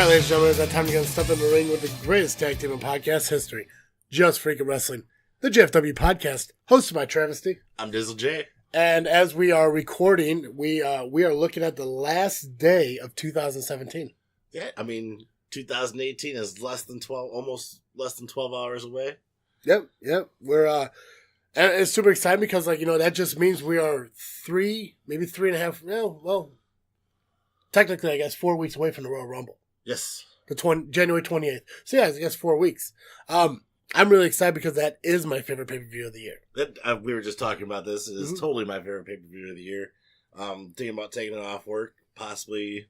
ladies and gentlemen, it's that time to get step in the ring with the greatest tag team in podcast history. Just Freakin Wrestling, the J.F.W. podcast, hosted by Travesty. I'm Dizzle J. And as we are recording, we are looking at the last day of 2017. Yeah, I mean, 2018 is almost less than 12 hours away. Yep. We're, and it's super exciting because, that just means we are maybe 3.5, well, technically, I guess, 4 weeks away from the Royal Rumble. Yes. January 28th. So, yeah, I guess 4 weeks. I'm really excited because that is my favorite pay-per-view of the year. We were just talking about this. It is totally my favorite pay-per-view of the year. Thinking about taking it off work, possibly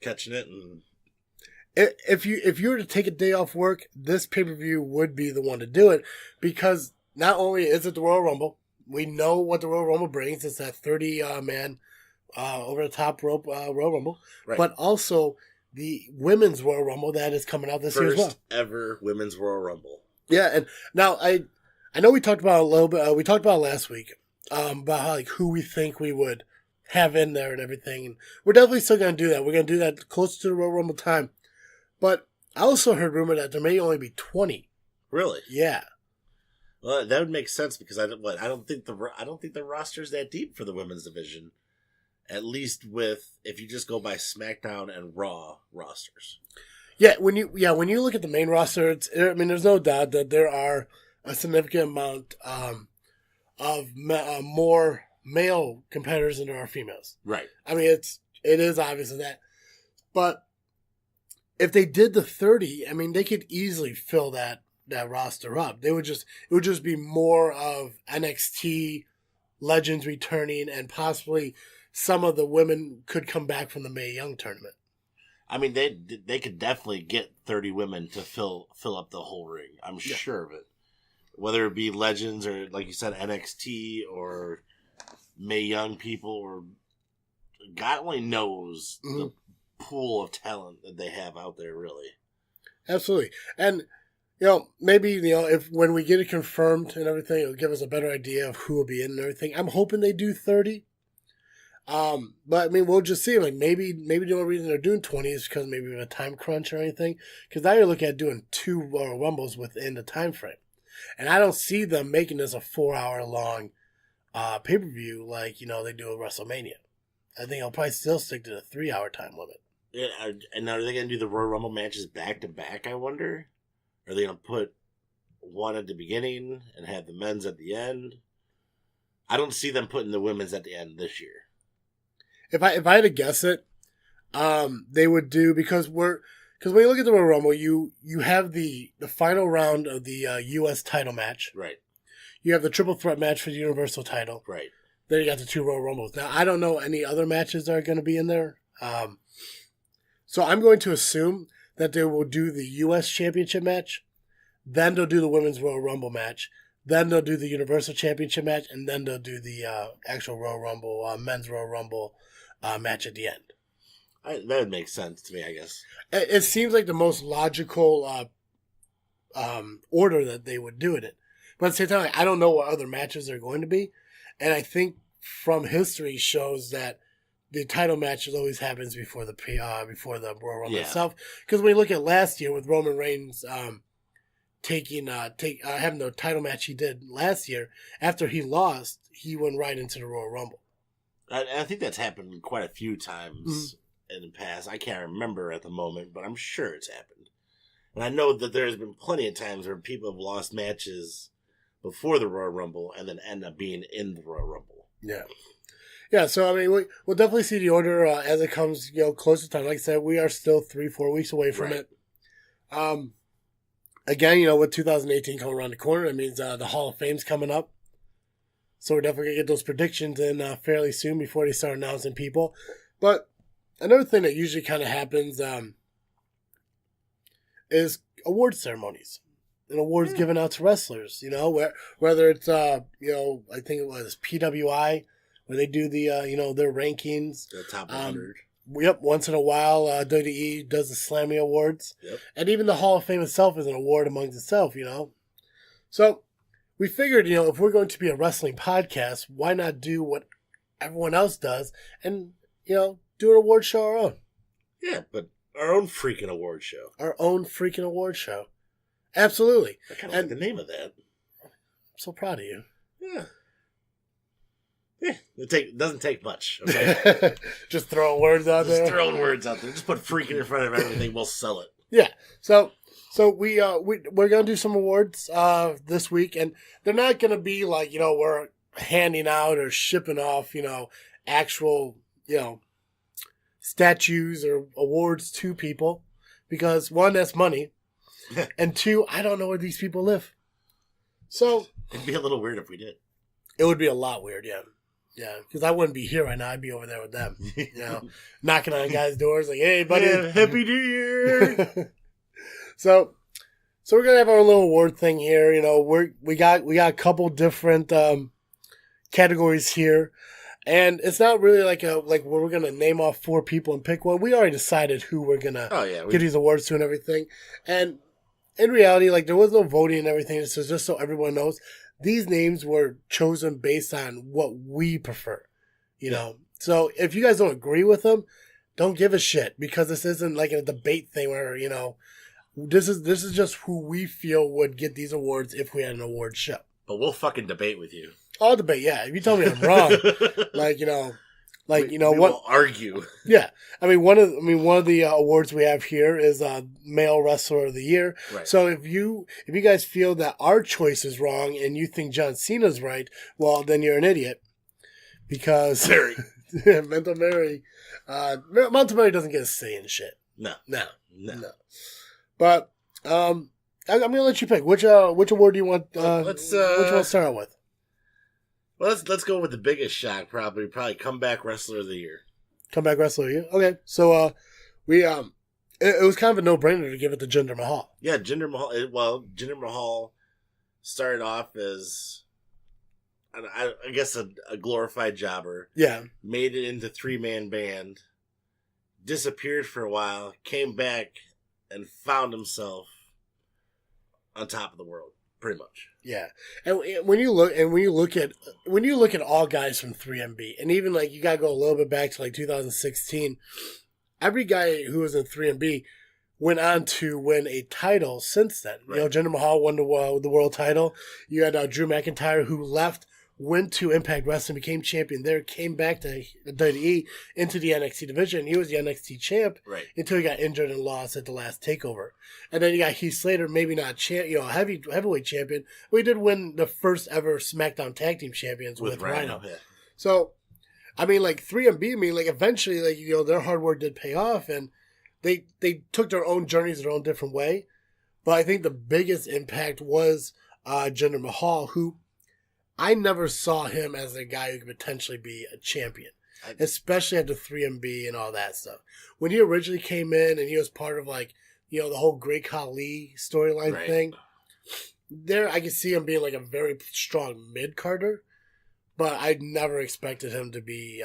catching it. And if you were to take a day off work, this pay-per-view would be the one to do it because not only is it the Royal Rumble, we know what the Royal Rumble brings. It's that 30-man over-the-top rope Royal Rumble. Right. But also the Women's Royal Rumble that is coming out this year as well. First ever Women's Royal Rumble. Yeah, and now I know we talked about it a little bit. We talked about it last week about how, who we think we would have in there and everything. And we're definitely still going to do that. We're going to do that close to the Royal Rumble time. But I also heard rumor that there may only be 20. Really? Yeah. Well, that would make sense because I don't think the roster's that deep for the women's division. At least if you just go by SmackDown and Raw rosters. Yeah, when you look at the main roster, there's no doubt that there are a significant amount of more male competitors than there are females. Right. I mean, it is obvious that, but if they did the 30, they could easily fill that roster up. It would just be more of NXT legends returning, and possibly some of the women could come back from the Mae Young tournament. I mean, they could definitely get 30 women to fill up the whole ring. I'm sure of it. Whether it be legends or, like you said, NXT or Mae Young people, or God only knows the pool of talent that they have out there, really. Absolutely. And, maybe, if when we get it confirmed and everything, it'll give us a better idea of who will be in and everything. I'm hoping they do 30. But we'll just see. Maybe the only reason they're doing 20 is because maybe of a time crunch or anything. Because now you're looking at doing 2 Royal Rumbles within the time frame, and I don't see them making this a 4-hour long pay per view like they do at WrestleMania. I think I'll probably still stick to the 3-hour time limit. Yeah, and now are they going to do the Royal Rumble matches back to back? I wonder. Are they going to put one at the beginning and have the men's at the end? I don't see them putting the women's at the end this year. If I had to guess it, they would do, because when you look at the Royal Rumble, you have the final round of the U.S. title match. Right. You have the triple threat match for the Universal title. Right. Then you got the 2 Royal Rumbles. Now, I don't know any other matches that are going to be in there. So I'm going to assume that they will do the U.S. Championship match, then they'll do the Women's Royal Rumble match, then they'll do the Universal Championship match, and then they'll do the actual Royal Rumble, Men's Royal Rumble match at the end. That would make sense to me, I guess. It seems like the most logical order that they would do it in. But at the same time, I don't know what other matches they're going to be. And I think from history shows that the title match always happens before the Royal Rumble itself. Because when you look at last year with Roman Reigns having the title match he did last year, after he lost, he went right into the Royal Rumble. I think that's happened quite a few times in the past. I can't remember at the moment, but I'm sure it's happened. And I know that there's been plenty of times where people have lost matches before the Royal Rumble and then end up being in the Royal Rumble. Yeah. Yeah, so we'll definitely see the order as it comes closer to time. Like I said, we are still 3-4 weeks away from it. Again, with 2018 coming around the corner, that means the Hall of Fame's coming up. So we're definitely going to get those predictions in fairly soon before they start announcing people. But another thing that usually kind of happens is award ceremonies and awards given out to wrestlers. Whether it's I think it was PWI, where they do the their rankings. The top 100. Yep, once in a while, WWE does the Slammy Awards. Yep. And even the Hall of Fame itself is an award amongst itself, So we figured, if we're going to be a wrestling podcast, why not do what everyone else does and, do an award show our own? Yeah, but Our own freaking award show. Our own freaking award show. Absolutely. I kind of like the name of that. I'm so proud of you. Yeah. Yeah, it doesn't take much. Okay? Just throwing words out there. Just throwing words out there. Just put freaking in front of everything. We'll sell it. Yeah. So we're gonna do some awards this week, and they're not gonna be like we're handing out or shipping off actual statues or awards to people, because one, that's money, and two, I don't know where these people live. So it'd be a little weird if we did. It would be a lot weird, yeah. Yeah, because I wouldn't be here right now. I'd be over there with them, knocking on guys' doors like, "Hey, buddy, Happy New Year!" So we're gonna have our little award thing here. We got a couple different categories here, and it's not really like where we're gonna name off 4 people and pick one. We already decided who we're gonna give these awards to and everything. And in reality, there was no voting and everything. So just so everyone knows, these names were chosen based on what we prefer, So if you guys don't agree with them, don't give a shit, because this isn't like a debate thing where, this is just who we feel would get these awards if we had an award show. But we'll fucking debate with you. I'll debate, yeah. If you tell me I'm wrong, we will argue. Yeah, one of the awards we have here is Male Wrestler of the Year. Right. So if you guys feel that our choice is wrong and you think John Cena's right, well then you're an idiot, because Mental Mary doesn't get a say in shit. No. But I'm gonna let you pick which award do you want. Which one to start out with? Well, let's go with the biggest shock, probably Comeback Wrestler of the Year. Comeback Wrestler of the Year. Okay, so it was kind of a no-brainer to give it to Jinder Mahal. Yeah, Jinder Mahal. Jinder Mahal started off as, I guess, a glorified jobber. Yeah, made it into 3-man band, disappeared for a while, came back, and found himself on top of the world. Pretty much. Yeah. And when you look at all guys from 3MB, and even you gotta go a little bit back to 2016, every guy who was in 3MB went on to win a title since then. Right. Jinder Mahal won the world title. You had Drew McIntyre, who left, went to Impact Wrestling, became champion there, came back to WWE into the NXT division. He was the NXT champ until he got injured and lost at the last takeover. And then you got Heath Slater, maybe not heavyweight champion, but he did win the first ever SmackDown Tag Team Champions with Rhino. Yeah. So, 3MB, eventually, their hard work did pay off, and they took their own journeys their own different way. But I think the biggest impact was Jinder Mahal, who I never saw him as a guy who could potentially be a champion, especially after 3MB and all that stuff. When he originally came in and he was part of the whole Great Khali storyline thing, there I could see him being a very strong mid-carder, but I never expected him to be,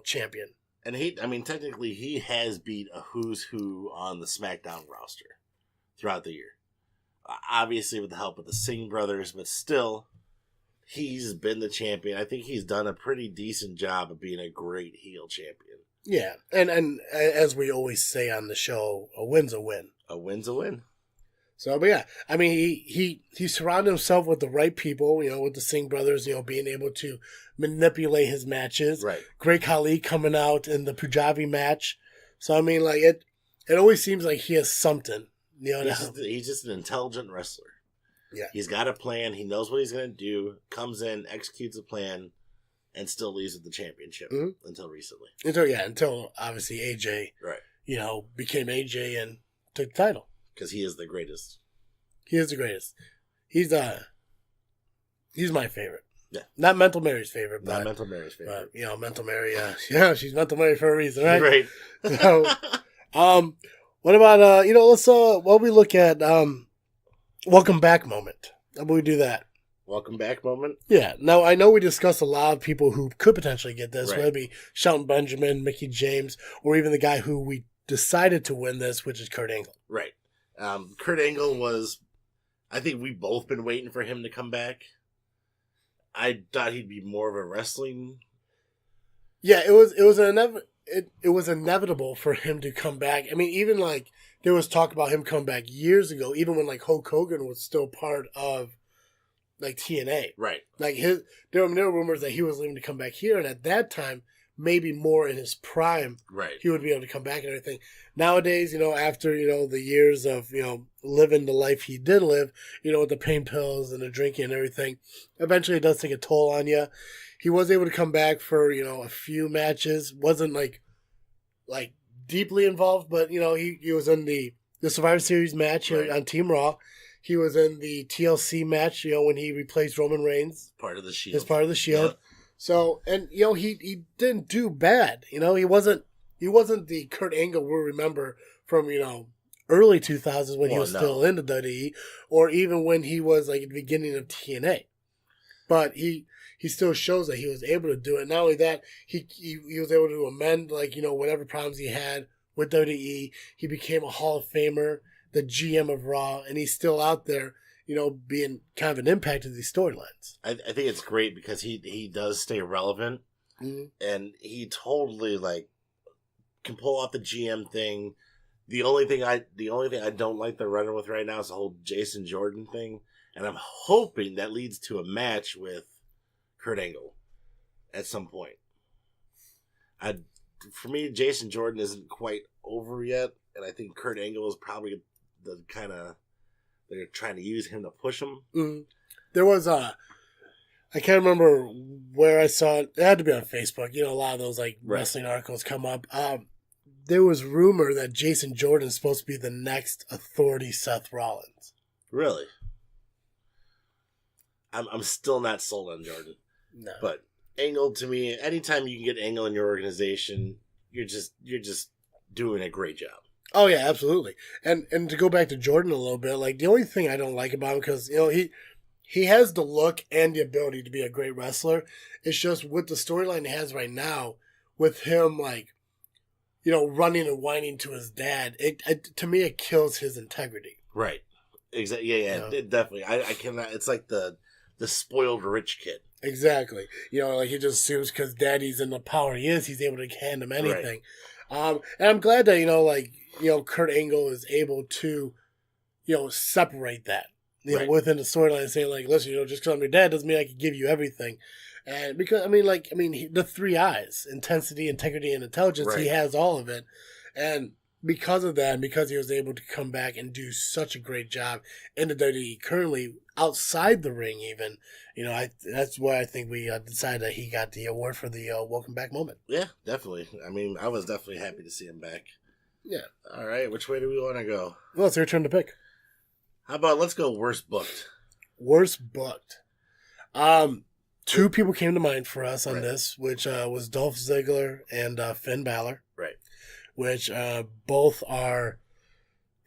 champion. And technically he has beat a who's who on the SmackDown roster throughout the year. Obviously with the help of the Singh brothers, but still, he's been the champion. I think he's done a pretty decent job of being a great heel champion. Yeah, and as we always say on the show, a win's a win. A win's a win. So, but yeah, he surrounded himself with the right people, with the Singh brothers, being able to manipulate his matches. Right. Great Khali coming out in the Punjabi match. So, it always seems like he has something. He's just an intelligent wrestler. Yeah. He's got a plan. He knows what he's going to do, comes in, executes a plan, and still leaves with the championship until recently. Until obviously AJ, became AJ and took the title. Because he is the greatest. He is the greatest. He's my favorite. Yeah. Not Mental Mary's favorite. Not Mental Mary's favorite. But, Mental Mary, she's Mental Mary for a reason, right? Right. So, what about, let's, while we look at, welcome back moment. How about we do that? Welcome back moment? Yeah. Now, I know we discussed a lot of people who could potentially get this, whether it be Shelton Benjamin, Mickey James, or even the guy who we decided to win this, which is Kurt Angle. Right. Kurt Angle was, I think we've both been waiting for him to come back. I thought he'd be more of a wrestling. Yeah, it was it was inevitable for him to come back. I mean, even like there was talk about him coming back years ago, even when like Hulk Hogan was still part of like TNA. Right. Like there were rumors that he was leaving to come back here, and at that time, maybe more in his prime, right, he would be able to come back and everything. Nowadays, after the years of living the life he did live, with the pain pills and the drinking and everything, eventually it does take a toll on you. He was able to come back for a few matches. Wasn't like deeply involved, but he was in the Survivor Series match on Team Raw. He was in the TLC match, when he replaced Roman Reigns. Part of the Shield. As part of the Shield. Yep. So, and he didn't do bad. He wasn't the Kurt Angle we remember from early 2000s when he was still in the WWE, or even when he was like at the beginning of TNA. But he still shows that he was able to do it. Not only that, he was able to amend whatever problems he had with WWE. He became a Hall of Famer, the GM of Raw, and he's still out there, being kind of an impact to these storylines. I think it's great because he does stay relevant, and he totally can pull off the GM thing. The only thing I don't like they're running with right now is the whole Jason Jordan thing, and I'm hoping that leads to a match with Kurt Angle at some point. For me, Jason Jordan isn't quite over yet, and I think Kurt Angle is probably the kind of they're trying to use him to push him. Mm-hmm. There was I can't remember where I saw it. It had to be on Facebook. A lot of those wrestling articles come up. There was rumor that Jason Jordan is supposed to be the next authority Seth Rollins. Really? I'm still not sold on Jordan. No. But Angle, to me, anytime you can get Angle in your organization, you're just doing a great job. Oh yeah, absolutely. And to go back to Jordan a little bit, the only thing I don't like about him, because he has the look and the ability to be a great wrestler. It's just with the storyline he has right now, with him running and whining to his dad. It to me it kills his integrity. Right. Exactly. Yeah. It definitely. I cannot. It's like the spoiled rich kid. Exactly. He just assumes because daddy's in the power he is, he's able to hand him anything. Right. And I'm glad that Kurt Angle is able to separate that within the storyline and saying listen, just because I'm your dad doesn't mean I can give you everything. And because the three I's, intensity, integrity, and intelligence, right. He has all of it. And because of that, and because he was able to come back and do such a great job in the WWE currently outside the ring, even, that's why I think we decided that he got the award for the welcome back moment. Yeah, definitely. I was definitely happy to see him back. Yeah. All right, which way do we want to go? Well, it's your turn to pick. How about let's go worst booked? Worst booked. Two people came to mind for us on this, which was Dolph Ziggler and Finn Balor. Right. Which both are,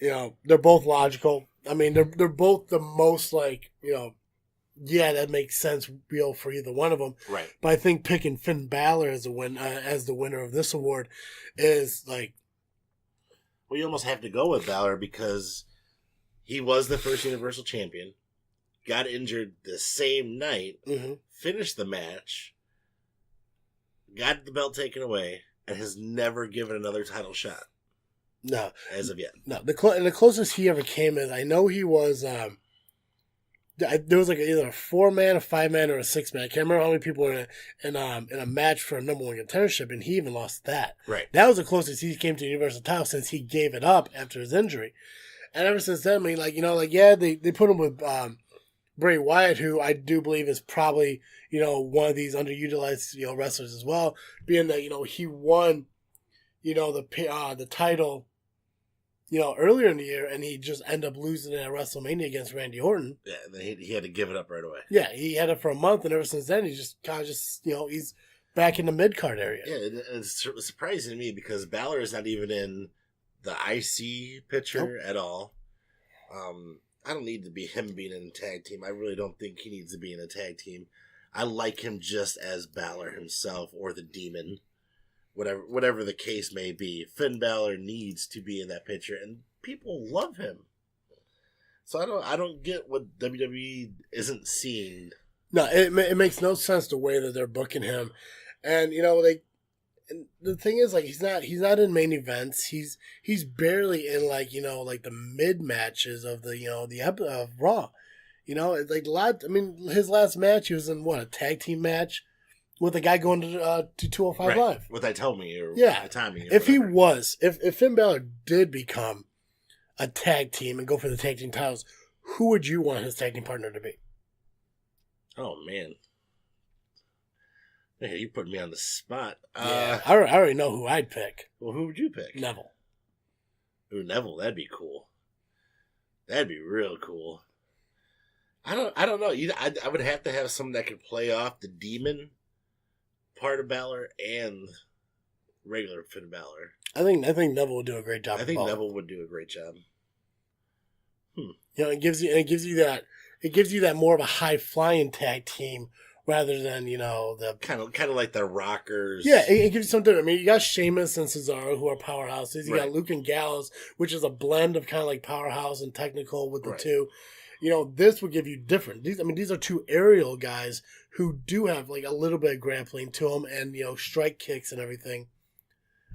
they're both logical. I mean, they're both the most that makes sense for either one of them. Right. But I think picking Finn Balor as the winner of this award is well, you almost have to go with Balor because he was the first Universal Champion, got injured the same night, finished the match, got the belt taken away, and has never given another title shot. No. As of yet. No. The closest he ever came is, I know he was, there was either a 4-man, a 5-man, or a 6-man. I can't remember how many people were in a match for a number one contendership, and he even lost that. Right. That was the closest he came to Universal title since he gave it up after his injury. And ever since then, they put him with Bray Wyatt, who I do believe is probably, one of these underutilized, wrestlers as well, being that, he won, the title, earlier in the year, and he just ended up losing it at WrestleMania against Randy Orton. Yeah, and then he had to give it up right away. Yeah, he had it for a month, and ever since then, he just kind of he's back in the mid-card area. Yeah, it's surprising to me because Balor is not even in the IC picture at all. I don't need to be him being in a tag team. I really don't think he needs to be in a tag team. I like him just as Balor himself or the Demon. Whatever the case may be, Finn Balor needs to be in that picture, and people love him. So I don't get what WWE isn't seeing. No, it makes no sense the way that they're booking him, and And the thing is, like, he's not in main events. He's barely in, like, like the mid matches of the of Raw. It's like his last match, he was in a tag team match with a guy going to 205 Live. What they told me, or timing. If Finn Balor did become a tag team and go for the tag team titles, who would you want his tag team partner to be? Oh man. Hey, you put me on the spot. I already know who I'd pick. Well, who would you pick? Neville. Ooh, Neville, that'd be cool. That'd be real cool. I don't know. I would have to have someone that could play off the demon part of Balor and regular Finn Balor. I think Neville would do a great job. I think Neville would do a great job. It gives you that more of a high flying tag team rather than the kind of like the Rockers. Yeah, it gives you something. I mean, you got Sheamus and Cesaro, who are powerhouses. You got Luke and Gallows, which is a blend of kind of like powerhouse and technical with the two. This would give you different. These are two aerial guys who do have like a little bit of grappling to them and strike kicks and everything.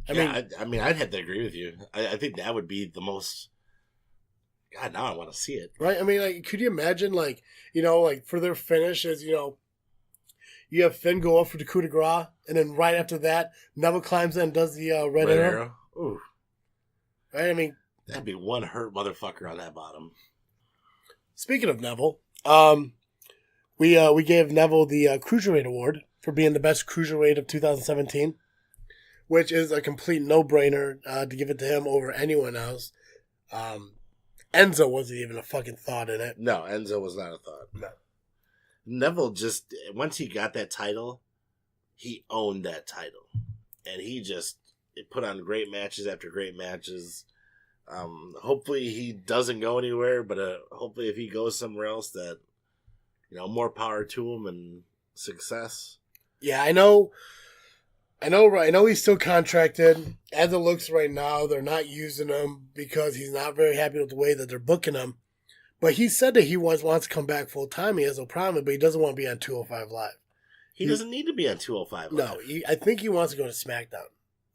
I'd have to agree with you. I think that would be the most. God, now I want to see it. Right? I mean, like, could you imagine, like, for their finish as you have Finn go up for the coup de grace, and then right after that, Neville climbs in and does the red arrow. Ooh. Right? I mean, that'd be one hurt motherfucker on that bottom. Speaking of Neville, we gave Neville the Cruiserweight Award for being the best Cruiserweight of 2017, which is a complete no-brainer to give it to him over anyone else. Enzo wasn't even a fucking thought in it. No, Enzo was not a thought. No. Neville just, once he got that title, he owned that title. And he just put on great matches after great matches. Hopefully he doesn't go anywhere, but hopefully if he goes somewhere else that, more power to him and success. Yeah, I know he's still contracted. As it looks right now, they're not using him because he's not very happy with the way that they're booking him. But he said that he wants to come back full time. He has no problem, but he doesn't want to be on 205 Live. He doesn't need to be on 205 Live. No, I think he wants to go to SmackDown.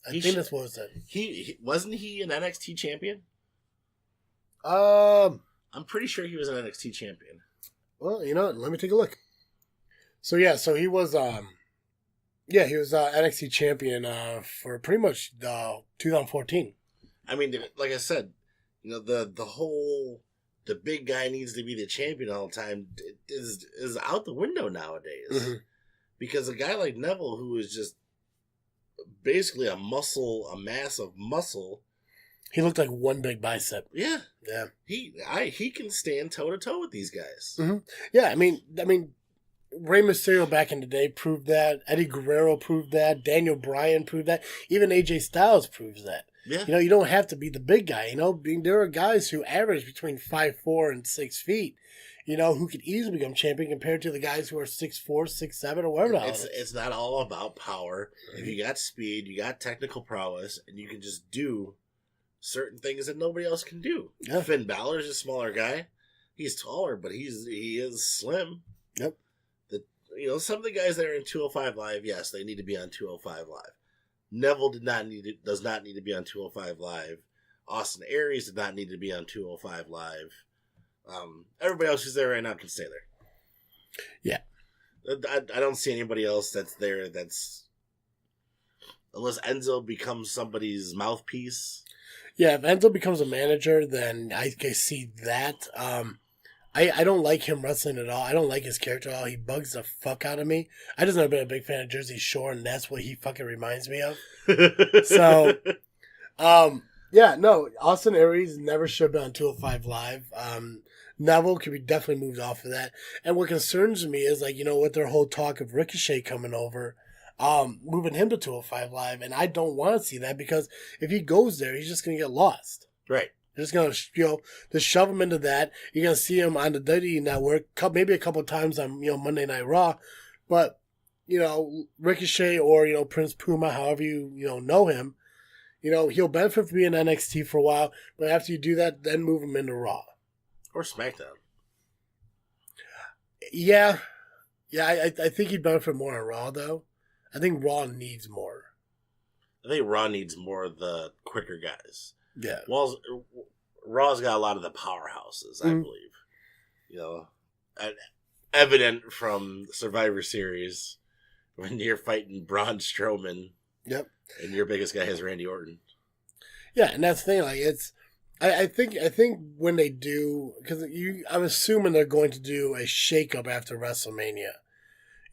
I think that's what it said. He wasn't he an NXT champion? I'm pretty sure he was an NXT champion. Well, let me take a look. So he was he was NXT champion for pretty much 2014. I mean, like I said, the big guy needs to be the champion all the time is out the window nowadays. Mm-hmm. Because a guy like Neville, who is just basically a mass of muscle. He looked like one big bicep. Yeah. Yeah. He can stand toe to toe with these guys. Mm-hmm. Yeah, I mean, Rey Mysterio back in the day proved that. Eddie Guerrero proved that. Daniel Bryan proved that. Even AJ Styles proves that. Yeah. You don't have to be the big guy. There are guys who average between 5'4" and 6 feet, who could easily become champion compared to the guys who are 6'4", 6'7", or whatever. It's not all about power. Mm-hmm. If you got speed, you got technical prowess, and you can just do certain things that nobody else can do. Yeah. Finn Balor's a smaller guy. He's taller, but he is slim. Yep. Some of the guys that are in 205 Live, yes, they need to be on 205 Live. Neville does not need to be on 205 Live. Austin Aries did not need to be on 205 Live. Everybody else who's there right now can stay there. Yeah. I don't see anybody else that's there unless Enzo becomes somebody's mouthpiece. Yeah, if Enzo becomes a manager, then I can see that. I don't like him wrestling at all. I don't like his character at all. He bugs the fuck out of me. I just never been a big fan of Jersey Shore, and that's what he fucking reminds me of. So, Austin Aries never should have been on 205 Live. Neville could be definitely moved off of that. And what concerns me is, with their whole talk of Ricochet coming over, moving him to 205 Live, and I don't want to see that because if he goes there, he's just going to get lost. Right. They're just going to, just shove him into that. You're going to see him on the WWE Network, maybe a couple of times on, Monday Night Raw. But, Ricochet or, Prince Puma, however you know him, he'll benefit from being NXT for a while. But after you do that, then move him into Raw. Or SmackDown. Yeah. Yeah, I think he'd benefit more on Raw, though. I think Raw needs more. I think Raw needs more of the quicker guys. Yeah. Well, Raw's got a lot of the powerhouses, I believe. You know, evident from Survivor Series when you're fighting Braun Strowman. Yep. And your biggest guy is Randy Orton. Yeah, and that's the thing. Like, it's, I think when they do, because I'm assuming they're going to do a shakeup after WrestleMania.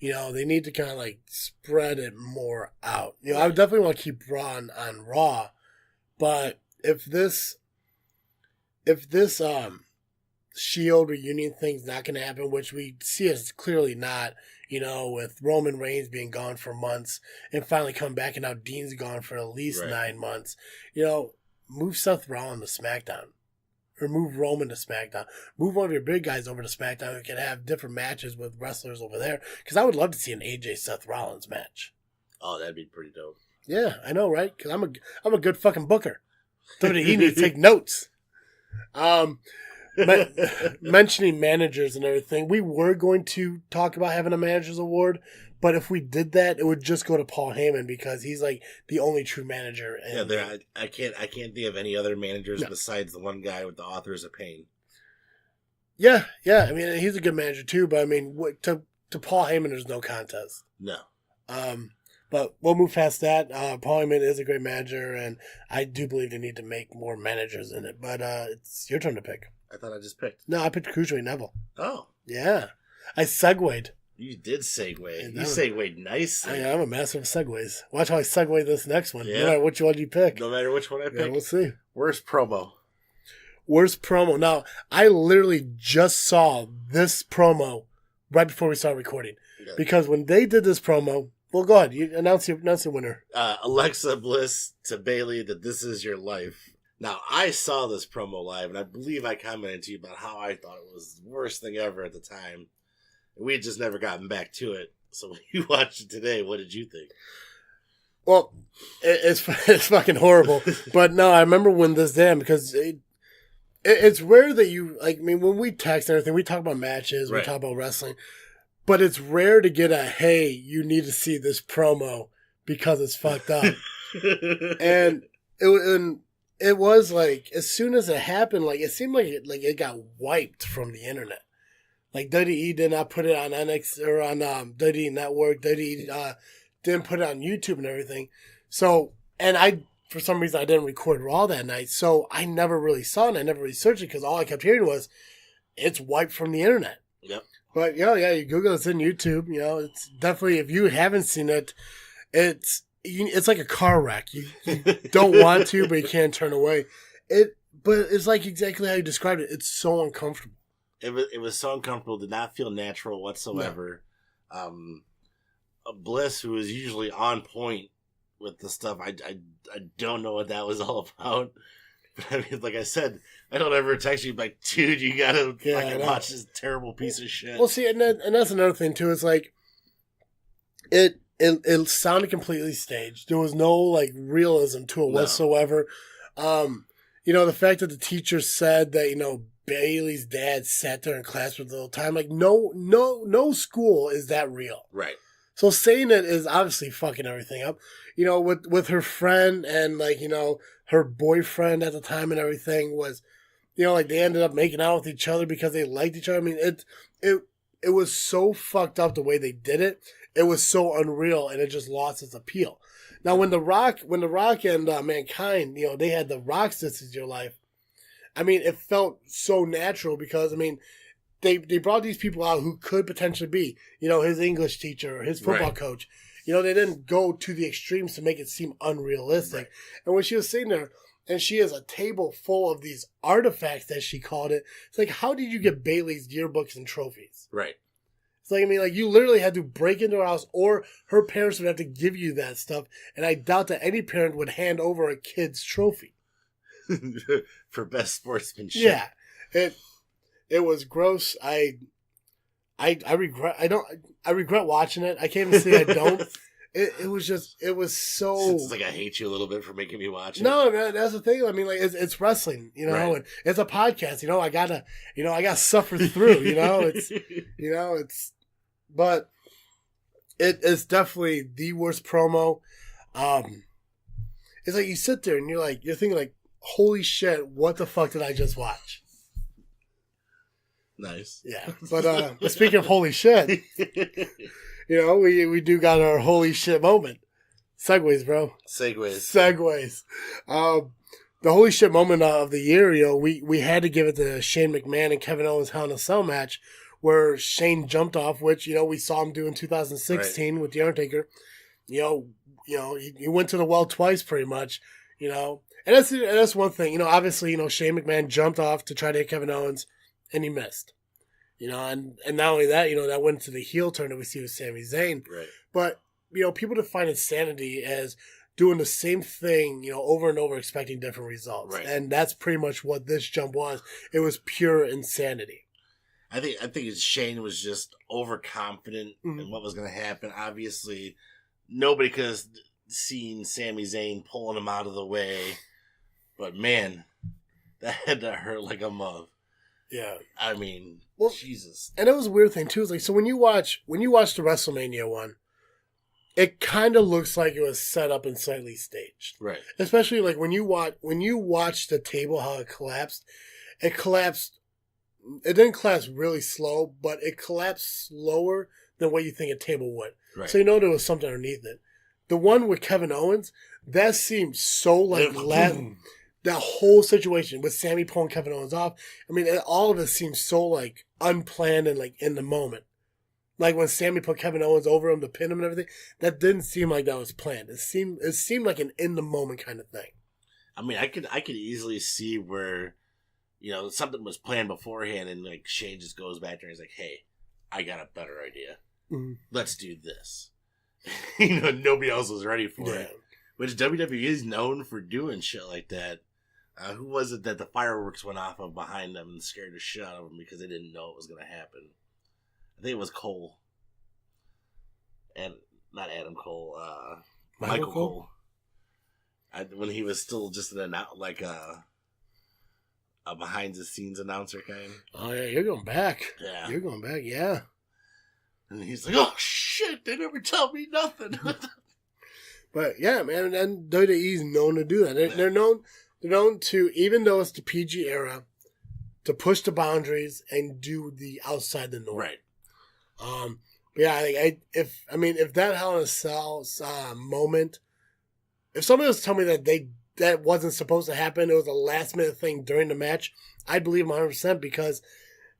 You know, they need to kind of like spread it more out. You know, I definitely want to keep Braun on Raw, but if this Shield reunion thing's not going to happen, which we see as clearly not, you know, with Roman Reigns being gone for months and finally come back, and now Dean's gone for at least 9 months, you know, move Seth Rollins to SmackDown. Or move Roman to SmackDown. Move one of your big guys over to SmackDown who can have different matches with wrestlers over there. Because I would love to see an AJ Seth Rollins match. Oh, that'd be pretty dope. Yeah, I know, right? Because I'm a good fucking booker. WWE needs to take notes. Mentioning managers and everything, we were going to talk about having a managers award, but if we did that, it would just go to Paul Heyman because he's like the only true manager. I can't think of any other managers besides the one guy with the Authors of Pain. Yeah. I mean, he's a good manager too, but I mean, to Paul Heyman, there's no contest. No. But we'll move past that. Paul Heyman is a great manager, and I do believe they need to make more managers in it. But it's your turn to pick. I thought I just picked. No, I picked Cruiserweight Neville. Oh. Yeah. I segued. You did segue. You segued nicely. I'm a master of segues. Watch how I segue this next one. Yeah. No matter which one you pick. No matter which one I pick. Yeah, we'll see. Worst promo. Now, I literally just saw this promo right before we started recording. Okay. Because when they did this promo, well, go ahead. You announce your winner. Alexa Bliss to Bayley that this is your life. Now, I saw this promo live, and I believe I commented to you about how I thought it was the worst thing ever at the time. We had just never gotten back to it. So when you watched it today, what did you think? Well, it's fucking horrible. But no, I remember when this damn, because it's rare that you, like, I mean, when we text and everything, we talk about matches, we talk about wrestling. But it's rare to get a, hey, you need to see this promo because it's fucked up. And it was like, as soon as it happened, like, it seemed like it got wiped from the internet. Like, WWE did not put it on NX or on WWE Network. WWE didn't put it on YouTube and everything. So, and for some reason, I didn't record Raw that night. So, I never really saw it. I never really searched it because all I kept hearing was, it's wiped from the internet. Yep. But, yeah, you Google it's in YouTube. You know, it's definitely, if you haven't seen it, it's like a car wreck. You don't want to, but you can't turn away. But it's like exactly how you described it. It's so uncomfortable. It was so uncomfortable, did not feel natural whatsoever. No. Bliss, who is usually on point with the stuff, I don't know what that was all about. But I mean, like I said, I don't ever text you like, dude, you gotta fucking watch this terrible piece of shit. Well, see, and that's another thing too. It's like it sounded completely staged. There was no like realism to it whatsoever. You know, the fact that the teacher said that, you know, Bailey's dad sat there in class for the whole time. Like, no school is that real. Right. So saying it is obviously fucking everything up. You know, with her friend and, like, you know, her boyfriend at the time and everything was, you know, like, they ended up making out with each other because they liked each other. I mean, it was so fucked up the way they did it. It was so unreal, and it just lost its appeal. Now, when The Rock and Mankind, you know, they had The Rock's This Is Your Life, I mean, it felt so natural because, I mean, they brought these people out who could potentially be, you know, his English teacher or his football coach. You know, they didn't go to the extremes to make it seem unrealistic. Right. And when she was sitting there, and she has a table full of these artifacts, as she called it, it's like, how did you get Bailey's yearbooks and trophies? Right. It's like, I mean, like, you literally had to break into her house, or her parents would have to give you that stuff. And I doubt that any parent would hand over a kid's trophy. For best sportsmanship. Yeah. It was gross. I regret watching it. I can't even say I don't. It was so. It's like I hate you a little bit for making me watch it. No, man, that's the thing. I mean, like, it's wrestling, you know, and it's a podcast. You know, I gotta suffer through. You know, but it's definitely the worst promo. it's like you sit there and you're thinking like, holy shit, what the fuck did I just watch? Nice. Yeah. But speaking of holy shit, we do got our holy shit moment. Segways, bro. Segways. The holy shit moment of the year, we had to give it to Shane McMahon and Kevin Owens Hell in a Cell match where Shane jumped off, which, we saw him do in 2016 with The Undertaker. He went to the well twice pretty much, and that's one thing. Obviously, Shane McMahon jumped off to try to hit Kevin Owens and he missed. And not only that, that went to the heel turn that we see with Sami Zayn. Right. But, people define insanity as doing the same thing, over and over, expecting different results. Right. And that's pretty much what this jump was. It was pure insanity. I think Shane was just overconfident in what was going to happen. Obviously, nobody could have seen Sami Zayn pulling him out of the way. But, man, that had to hurt like a mug. Yeah. I mean, Jesus. And it was a weird thing, too. It's like, so when you watch the WrestleMania one, it kind of looks like it was set up and slightly staged. Right. Especially like when you watch the table, how it collapsed. It didn't collapse really slow, but it collapsed slower than what you think a table would. Right. So there was something underneath it. The one with Kevin Owens, that seemed so like that whole situation with Sammy pulling Kevin Owens off. I mean, all of it seems so like unplanned and like in the moment. Like when Sammy put Kevin Owens over him to pin him and everything, that didn't seem like that was planned. It seemed like an in the moment kind of thing. I mean, I could easily see where, something was planned beforehand, and like Shane just goes back there and he's like, "Hey, I got a better idea. Mm-hmm. Let's do this." Nobody else was ready for it. Which WWE is known for doing shit like that. Who was it that the fireworks went off of behind them and scared the shit out of them because they didn't know it was going to happen? I think it was Cole. And not Adam Cole. Michael Cole. When he was still just a behind the scenes announcer kind. Oh yeah, you're going back. Yeah. You're going back, yeah. And he's like, "Oh shit, they never tell me nothing." But yeah, man, and WWE's known to do that. They're known to, even though it's the PG era, to push the boundaries and do the outside the norm. Right. But yeah, if that Hell in a Cell moment, if somebody was telling me that wasn't supposed to happen, it was a last minute thing during the match, I'd believe 100% because,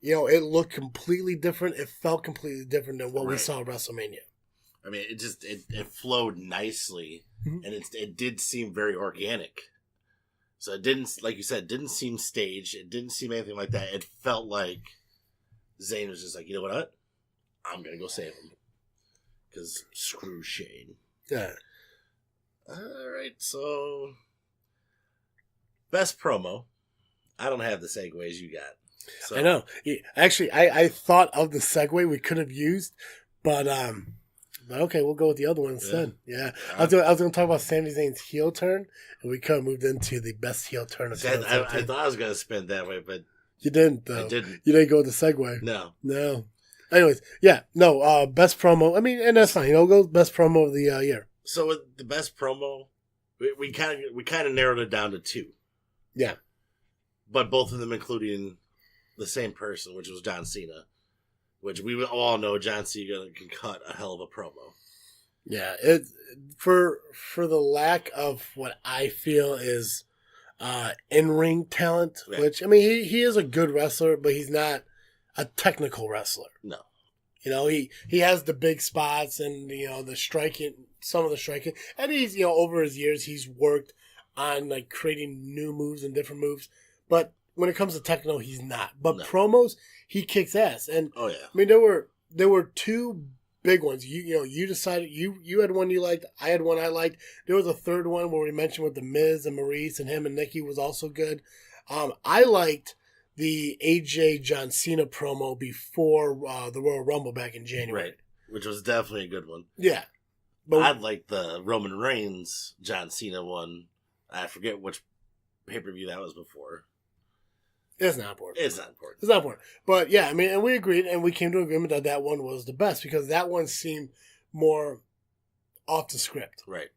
it looked completely different. It felt completely different than what we saw at WrestleMania. I mean, it flowed nicely, and it did seem very organic. So it didn't, like you said, didn't seem staged. It didn't seem anything like that. It felt like Zayn was just like, you know what? I'm going to go save him. Because screw Shane. Yeah. All right, so best promo. I don't have the segues you got. So. I know. Actually, I thought of the segue we could have used, but okay, we'll go with the other one instead. Yeah. I was going to talk about Sami Zayn's heel turn, and we could have moved into the best heel turn of I thought I was going to spin that way, but you didn't, though. I didn't. You didn't go with the segue. No. Anyways, yeah, no, best promo. I mean, and that's fine. Go with best promo of the year. So with the best promo, we kind of narrowed it down to two. Yeah. But both of them including the same person, which was John Cena. Which we all know John Cena can cut a hell of a promo. Yeah, it for the lack of what I feel is in-ring talent, which, I mean, he is a good wrestler, but he's not a technical wrestler. No. He has the big spots and, the striking, some of the striking. And he's, over his years, he's worked on, like, creating new moves and different moves. But when it comes to techno, he's not. But promos, he kicks ass. And oh yeah, I mean, there were two big ones. You decided you had one you liked. I had one I liked. There was a third one where we mentioned with the Miz and Maurice and him and Nikki was also good. I liked the AJ John Cena promo before the Royal Rumble back in January, right? Which was definitely a good one. Yeah, but I liked the Roman Reigns John Cena one. I forget which pay-per-view that was before. It's not important. It's not important. But yeah, I mean, and we agreed, and we came to an agreement that one was the best because that one seemed more off the script. Right.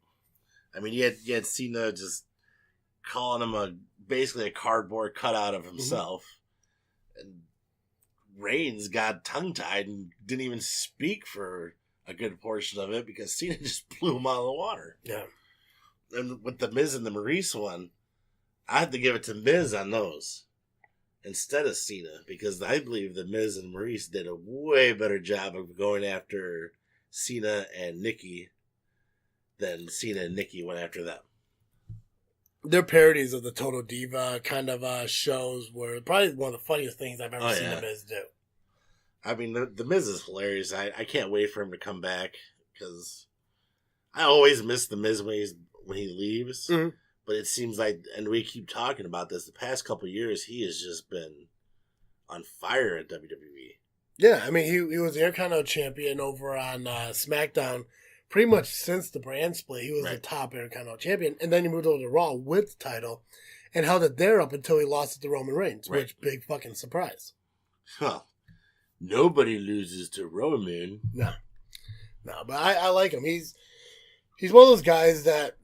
I mean, you had Cena just calling him basically a cardboard cutout of himself. Mm-hmm. And Reigns got tongue-tied and didn't even speak for a good portion of it because Cena just blew him out of the water. Yeah. And with the Miz and the Maurice one, I had to give it to Miz on those instead of Cena because I believe the Miz and Maurice did a way better job of going after Cena and Nikki than Cena and Nikki went after them. Their parodies of the Total Diva kind of shows were probably one of the funniest things I've ever seen the Miz do. I mean, the Miz is hilarious. I can't wait for him to come back because I always miss the Miz when he leaves. Mm-hmm. But it seems like, and we keep talking about this, the past couple of years, he has just been on fire at WWE. Yeah, I mean, he was the Intercontinental Champion over on SmackDown pretty much since the brand split. He was the top Intercontinental Champion. And then he moved over to Raw with the title and held it there up until he lost it to Roman Reigns, which big fucking surprise. Huh. Nobody loses to Roman. No, but I like him. He's one of those guys that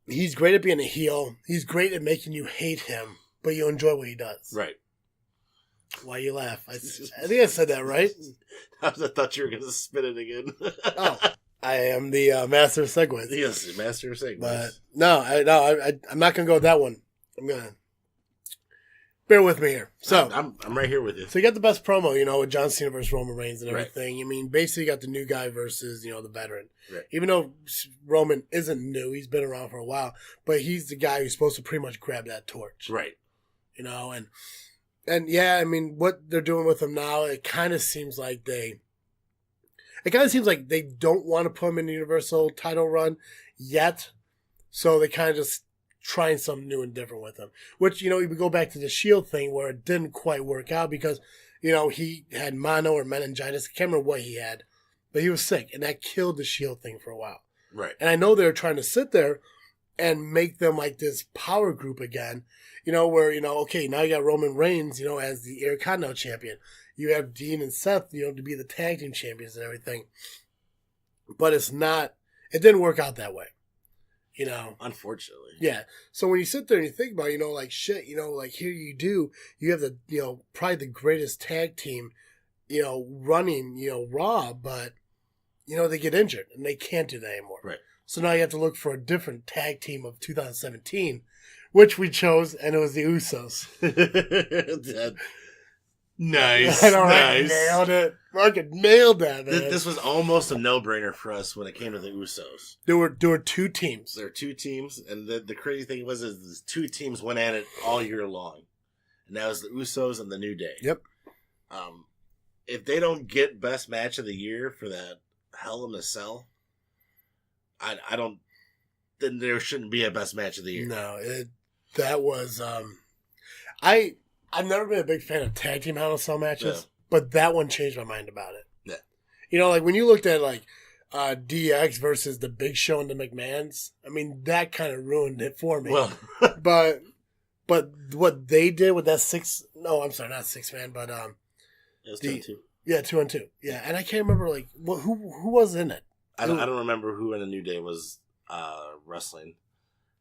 he's great at being a heel. He's great at making you hate him, but you enjoy what he does. Right. Why you laugh? I think I said that right. I thought you were going to spin it again. Oh, I am the master of segues. Yes, master of segues. But I'm not going to go with that one. I'm going to bear with me here. So I'm right here with you. So you got the best promo, with John Cena versus Roman Reigns and everything. Right. I mean, basically you got the new guy versus, the veteran. Right. Even though Roman isn't new, he's been around for a while, but he's the guy who's supposed to pretty much grab that torch. Right. And yeah, I mean, what they're doing with him now, it kind of seems like they don't want to put him in the Universal title run yet, so they kind of just trying something new and different with him. Which, we go back to the Shield thing where it didn't quite work out because, he had mono or meningitis. I can't remember what he had, but he was sick, and that killed the Shield thing for a while. Right. And I know they were trying to sit there and make them like this power group again, where, okay, now you got Roman Reigns, as the Intercontinental Champion. You have Dean and Seth, to be the tag team champions and everything. But it didn't work out that way. Unfortunately. Yeah. So when you sit there and you think about it, like shit, like here you have the, probably the greatest tag team, running, Raw, but, they get injured and they can't do that anymore. Right. So now you have to look for a different tag team of 2017, which we chose, and it was the Usos. Nice. I know, nice. I nailed it. Fucking nailed that, man. This was almost a no-brainer for us when it came to the Usos. There were two teams. There were two teams, and the crazy thing was is two teams went at it all year long. And that was the Usos and the New Day. Yep. If they don't get best match of the year for that Hell in a Cell, I don't. Then there shouldn't be a best match of the year. No, that was. I've never been a big fan of tag team Hell in a Cell matches, but that one changed my mind about it. Yeah. Like when you looked at like DX versus the Big Show and the McMahons, I mean that kind of ruined it for me. Well, but what they did with that not 6 man, but it was 2-2. Yeah, 2-2. Yeah, and I can't remember like who was in it. I don't remember who in the New Day was wrestling.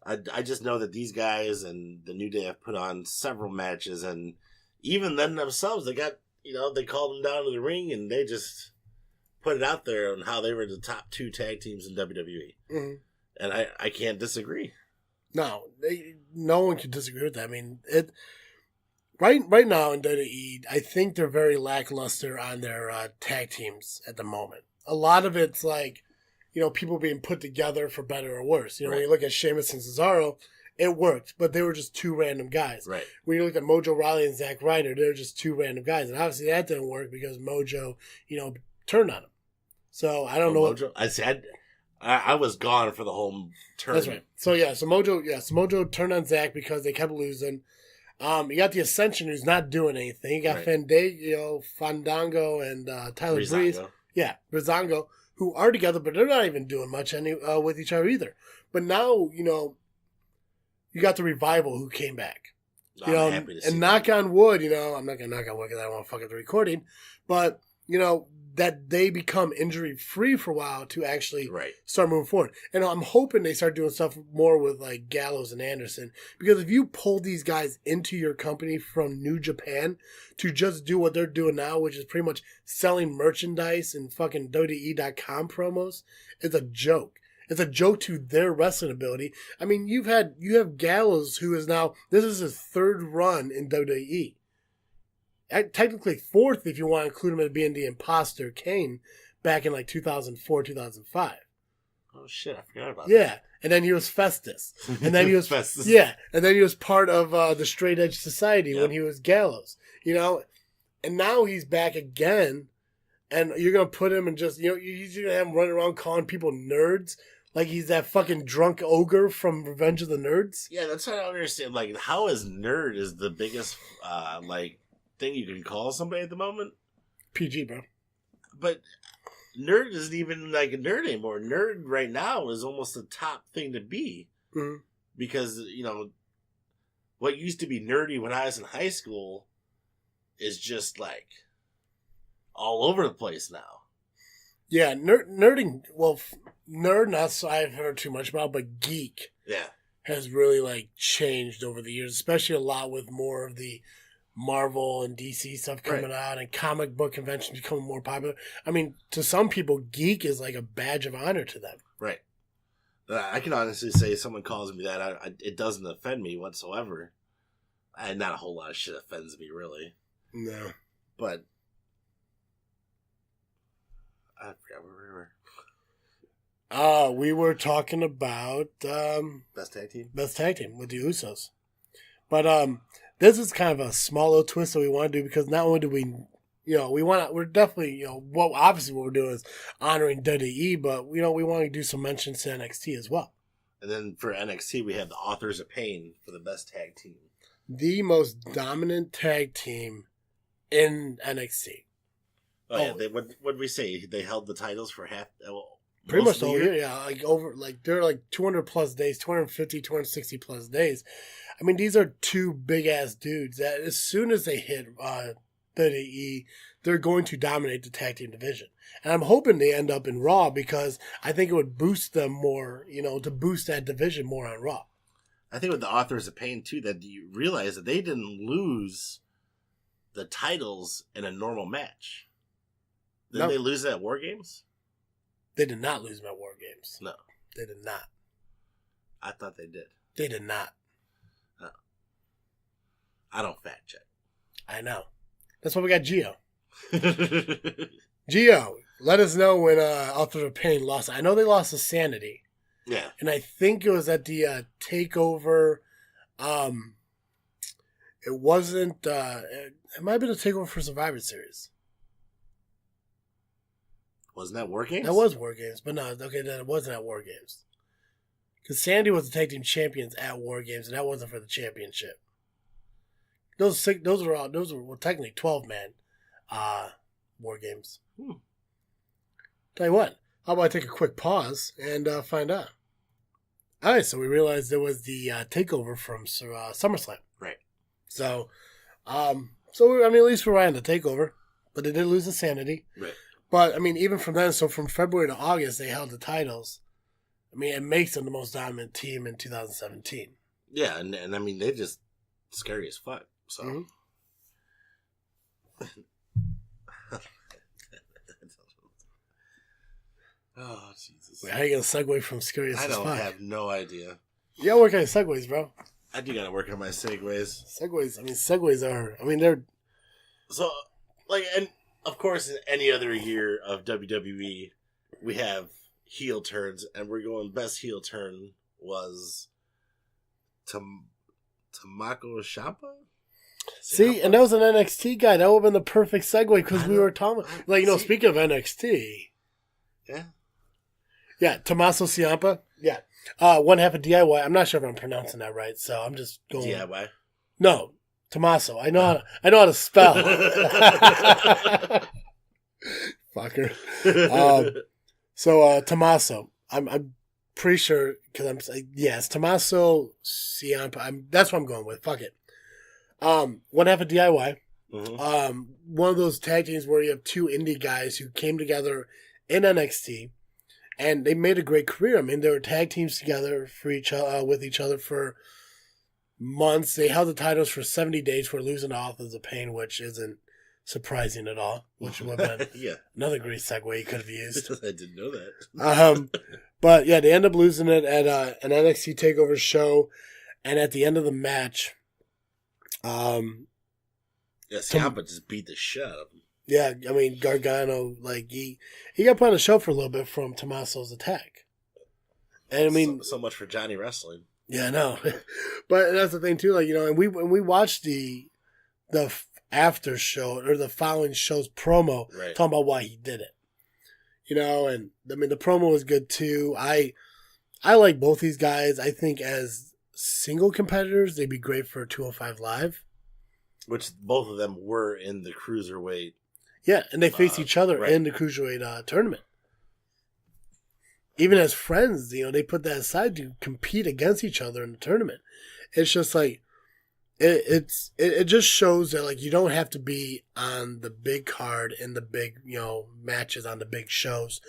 I just know that these guys and the New Day have put on several matches, and even them themselves, they got, they called them down to the ring, and they just put it out there on how they were the top 2 tag teams in WWE. Mm-hmm. And I can't disagree. No, no one can disagree with that. I mean, right now in WWE, I think they're very lackluster on their tag teams at the moment. A lot of it's like, people being put together for better or worse. When you look at Sheamus and Cesaro, it worked, but they were just 2 random guys. Right. When you look at Mojo Rawley and Zack Ryder, they're just 2 random guys. And obviously that didn't work because Mojo, turned on him. So I don't know. Mojo, I was gone for the whole turn. That's right. So Mojo turned on Zack because they kept losing. You got the Ascension who's not doing anything. You got Fandango and Tyler Breeze. Yeah, Breezango, who are together, but they're not even doing much with each other either. But now, you got the Revival who came back. I'm happy to see and knock on wood, I'm not going to knock on wood because I don't want to fuck up the recording, but that they become injury free for a while to actually Right. start moving forward. And I'm hoping they start doing stuff more with like Gallows and Anderson, because if you pull these guys into your company from New Japan to just do what they're doing now, which is pretty much selling merchandise and fucking WWE.com promos, it's a joke. It's a joke to their wrestling ability. I mean, you have Gallows, who is now, this is his third run in WWE. Technically fourth if you want to include him as being the imposter Kane back in like 2004, 2005. Oh shit, I forgot about that. And then he was Festus. And then he was Festus. Yeah, and then he was part of the Straight Edge Society when he was Gallows. And now he's back again, and you're going to put him in just, he's going to have him running around calling people nerds. Like he's that fucking drunk ogre from Revenge of the Nerds. Yeah, that's what I don't understand. Like, how is nerd is the biggest, thing you can call somebody at the moment? PG, bro. But nerd isn't even like a nerd anymore. Nerd right now is almost the top thing to be. Mm-hmm. Because, what used to be nerdy when I was in high school is just like all over the place now. Yeah, nerding, well, nerd, not so I've heard too much about, but geek has really like changed over the years, especially a lot with more of the Marvel and DC stuff coming out and comic book conventions becoming more popular. I mean, to some people, geek is like a badge of honor to them. Right. I can honestly say if someone calls me that, it doesn't offend me whatsoever. And not a whole lot of shit offends me, really. No. But I forgot where we were. We were talking about Best Tag Team with the Usos. But this is kind of a small little twist that we want to do, because not only do we, we're definitely, obviously what we're doing is honoring WWE, but, we want to do some mentions to NXT as well. And then for NXT, we have the Authors of Pain for the best tag team. The most dominant tag team in NXT. Oh, yeah. What did we say? They held the titles for half. Pretty much the whole year. Yeah. They're like 200 plus days, 250, 260 plus days. I mean, these are two big ass dudes that as soon as they hit WWE, they're going to dominate the tag team division. And I'm hoping they end up in Raw, because I think it would boost them more, to boost that division more on Raw. I think with the Authors of Pain, too, that you realize that they didn't lose the titles in a normal match. Didn't they lose it at War Games? They did not lose them at War Games. No. They did not. I thought they did. They did not. No. I don't fact check. I know. That's why we got Gio. Gio, let us know when Authors of Pain lost. I know they lost to Sanity. Yeah. And I think it was at the TakeOver. It wasn't. It might have been a TakeOver for Survivor Series. Wasn't that War Games? That was War Games, but no, okay, then it wasn't at War Games. Because Sandy was the tag team champions at War Games, and that wasn't for the championship. Those were technically 12-man War Games. Tell you what, how about I take a quick pause and find out? All right, so we realized there was the takeover from SummerSlam. Right. So, at least we're right on the takeover, but they did lose the Sanity. Right. But, even from then, so from February to August, they held the titles. It makes them the most dominant team in 2017. Yeah, and they're just scary as fuck, so. Mm-hmm. Oh, Jesus. Wait, how are you going to segue from scary as fuck? I have no idea. You got to work on your segues, bro. I do got to work on my segues. Segues are, they're... So, and... Of course, in any other year of WWE, we have heel turns, and we're going best heel turn was Tommaso Ciampa? See, and that was an NXT guy. That would have been the perfect segue, because we were talking... speaking of NXT... Yeah? Yeah, Tommaso Ciampa. Yeah. One half of DIY. I'm not sure if I'm pronouncing that right, so I'm just going... DIY? No. Tommaso. I know how to spell. Fucker. Tommaso. I'm pretty sure, because it's Tommaso Ciampa. That's what I'm going with. Fuck it. One half of DIY. One of those tag teams where you have two indie guys who came together in NXT, and they made a great career. I mean, they were tag teams together for with each other for months. They held the titles for 70 days for losing to Authors of Pain, which isn't surprising at all. Which would have been another great segue you could have used. I didn't know that. But yeah, they end up losing it at an NXT TakeOver show, and at the end of the match, Ciampa just beat the shit out of him. Yeah, I mean, Gargano, like, he got put on the shelf for a little bit from Tommaso's attack. And I mean... So much for Johnny Wrestling. Yeah, I know. But that's the thing, too, like, you know, and we watched the after show, or the following show's promo, talking about why he did it. You know, and, I mean, the promo was good, too. I like both these guys. I think as single competitors, they'd be great for 205 Live. Which both of them were in the Cruiserweight. Yeah, and they face each other in the Cruiserweight tournament. Even as friends, you know, they put that aside to compete against each other in the tournament. It's just like, it just shows that, like, you don't have to be on the big card in the big, you know, matches on the big shows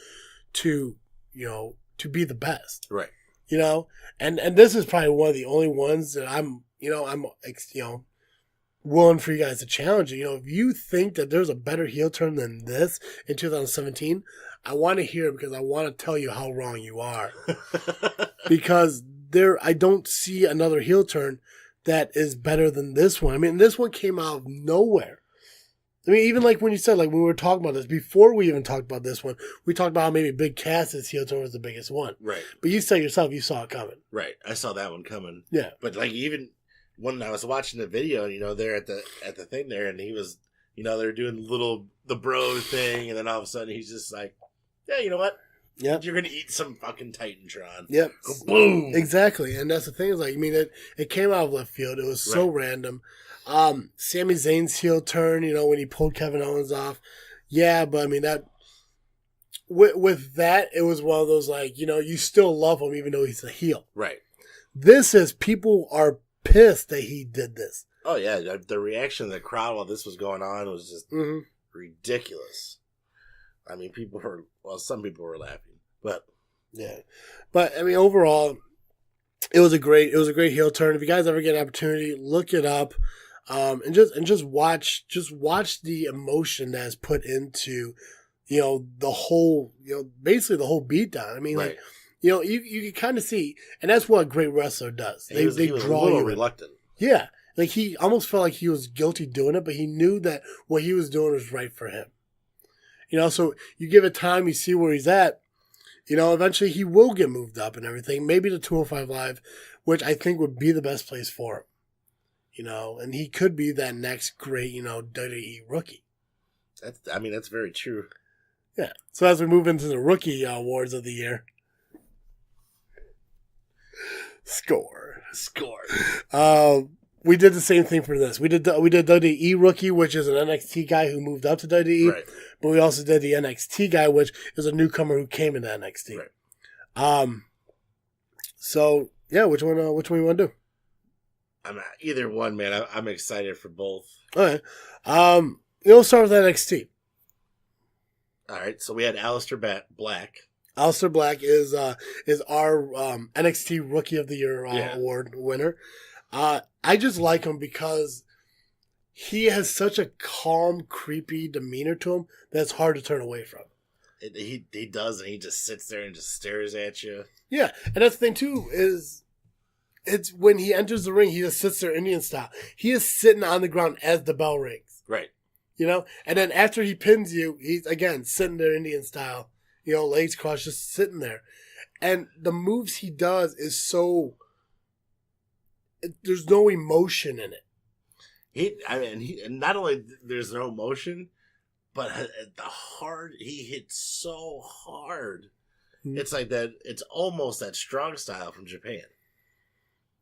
to, you know, to be the best. Right. You know? And this is probably one of the only ones that I'm willing for you guys to challenge it. You know, if you think that there's a better heel turn than this in 2017, I want to hear it because I want to tell you how wrong you are. Because I don't see another heel turn that is better than this one. I mean, this one came out of nowhere. I mean, even like when you said, like when we were talking about this, before we even talked about this one, we talked about how maybe Big Cass's heel turn was the biggest one. Right. But you said yourself, you saw it coming. Right. I saw that one coming. Yeah. But like even when I was watching the video, you know, there at the thing there, and he was, you know, they're doing the bro thing, and then all of a sudden he's just like, yeah, you know what? Yep. You're gonna eat some fucking Titantron. Yep. Go boom. Exactly. And that's the thing, is like, I mean, it came out of left field. It was so random. Sami Zayn's heel turn, you know, when he pulled Kevin Owens off. Yeah, but I mean that with that, it was one of those, like, you know, you still love him even though he's a heel. Right. This is, people are pissed that he did this. Oh yeah, the reaction of the crowd while this was going on was just ridiculous. I mean, some people were laughing, but yeah. But I mean, overall, it was a great heel turn. If you guys ever get an opportunity, look it up, and just watch the emotion that's put into, you know, the whole, you know, basically the whole beatdown. I mean, like, you know, you can kind of see, and that's what a great wrestler does. They draw a little you reluctant. Yeah, like he almost felt like he was guilty doing it, but he knew that what he was doing was right for him. You know, so you give it time, you see where he's at. You know, eventually he will get moved up and everything. Maybe to 205 Live, which I think would be the best place for him. You know, and he could be that next great, you know, WWE rookie. That's very true. Yeah. So as we move into the rookie awards of the year. Score. We did the same thing for this. We did WWE rookie, which is an NXT guy who moved up to WWE. Right. But we also did the NXT guy, which is a newcomer who came into NXT. Right. So yeah, which one you want to do? Either one, man. I'm excited for both. Okay. We'll start with NXT. All right. So we had Aleister Black. Aleister Black is our NXT Rookie of the Year award winner. I just like him because he has such a calm, creepy demeanor to him that's hard to turn away from. He does, and he just sits there and just stares at you. Yeah, and that's the thing too, is it's when he enters the ring, he just sits there Indian style. He is sitting on the ground as the bell rings. Right. You know? And then after he pins you, he's again sitting there Indian style, you know, legs crossed, just sitting there. And the moves he does is so, there's no emotion in it. He not only there's no emotion, but he hits so hard. Mm-hmm. It's like that. It's almost that strong style from Japan.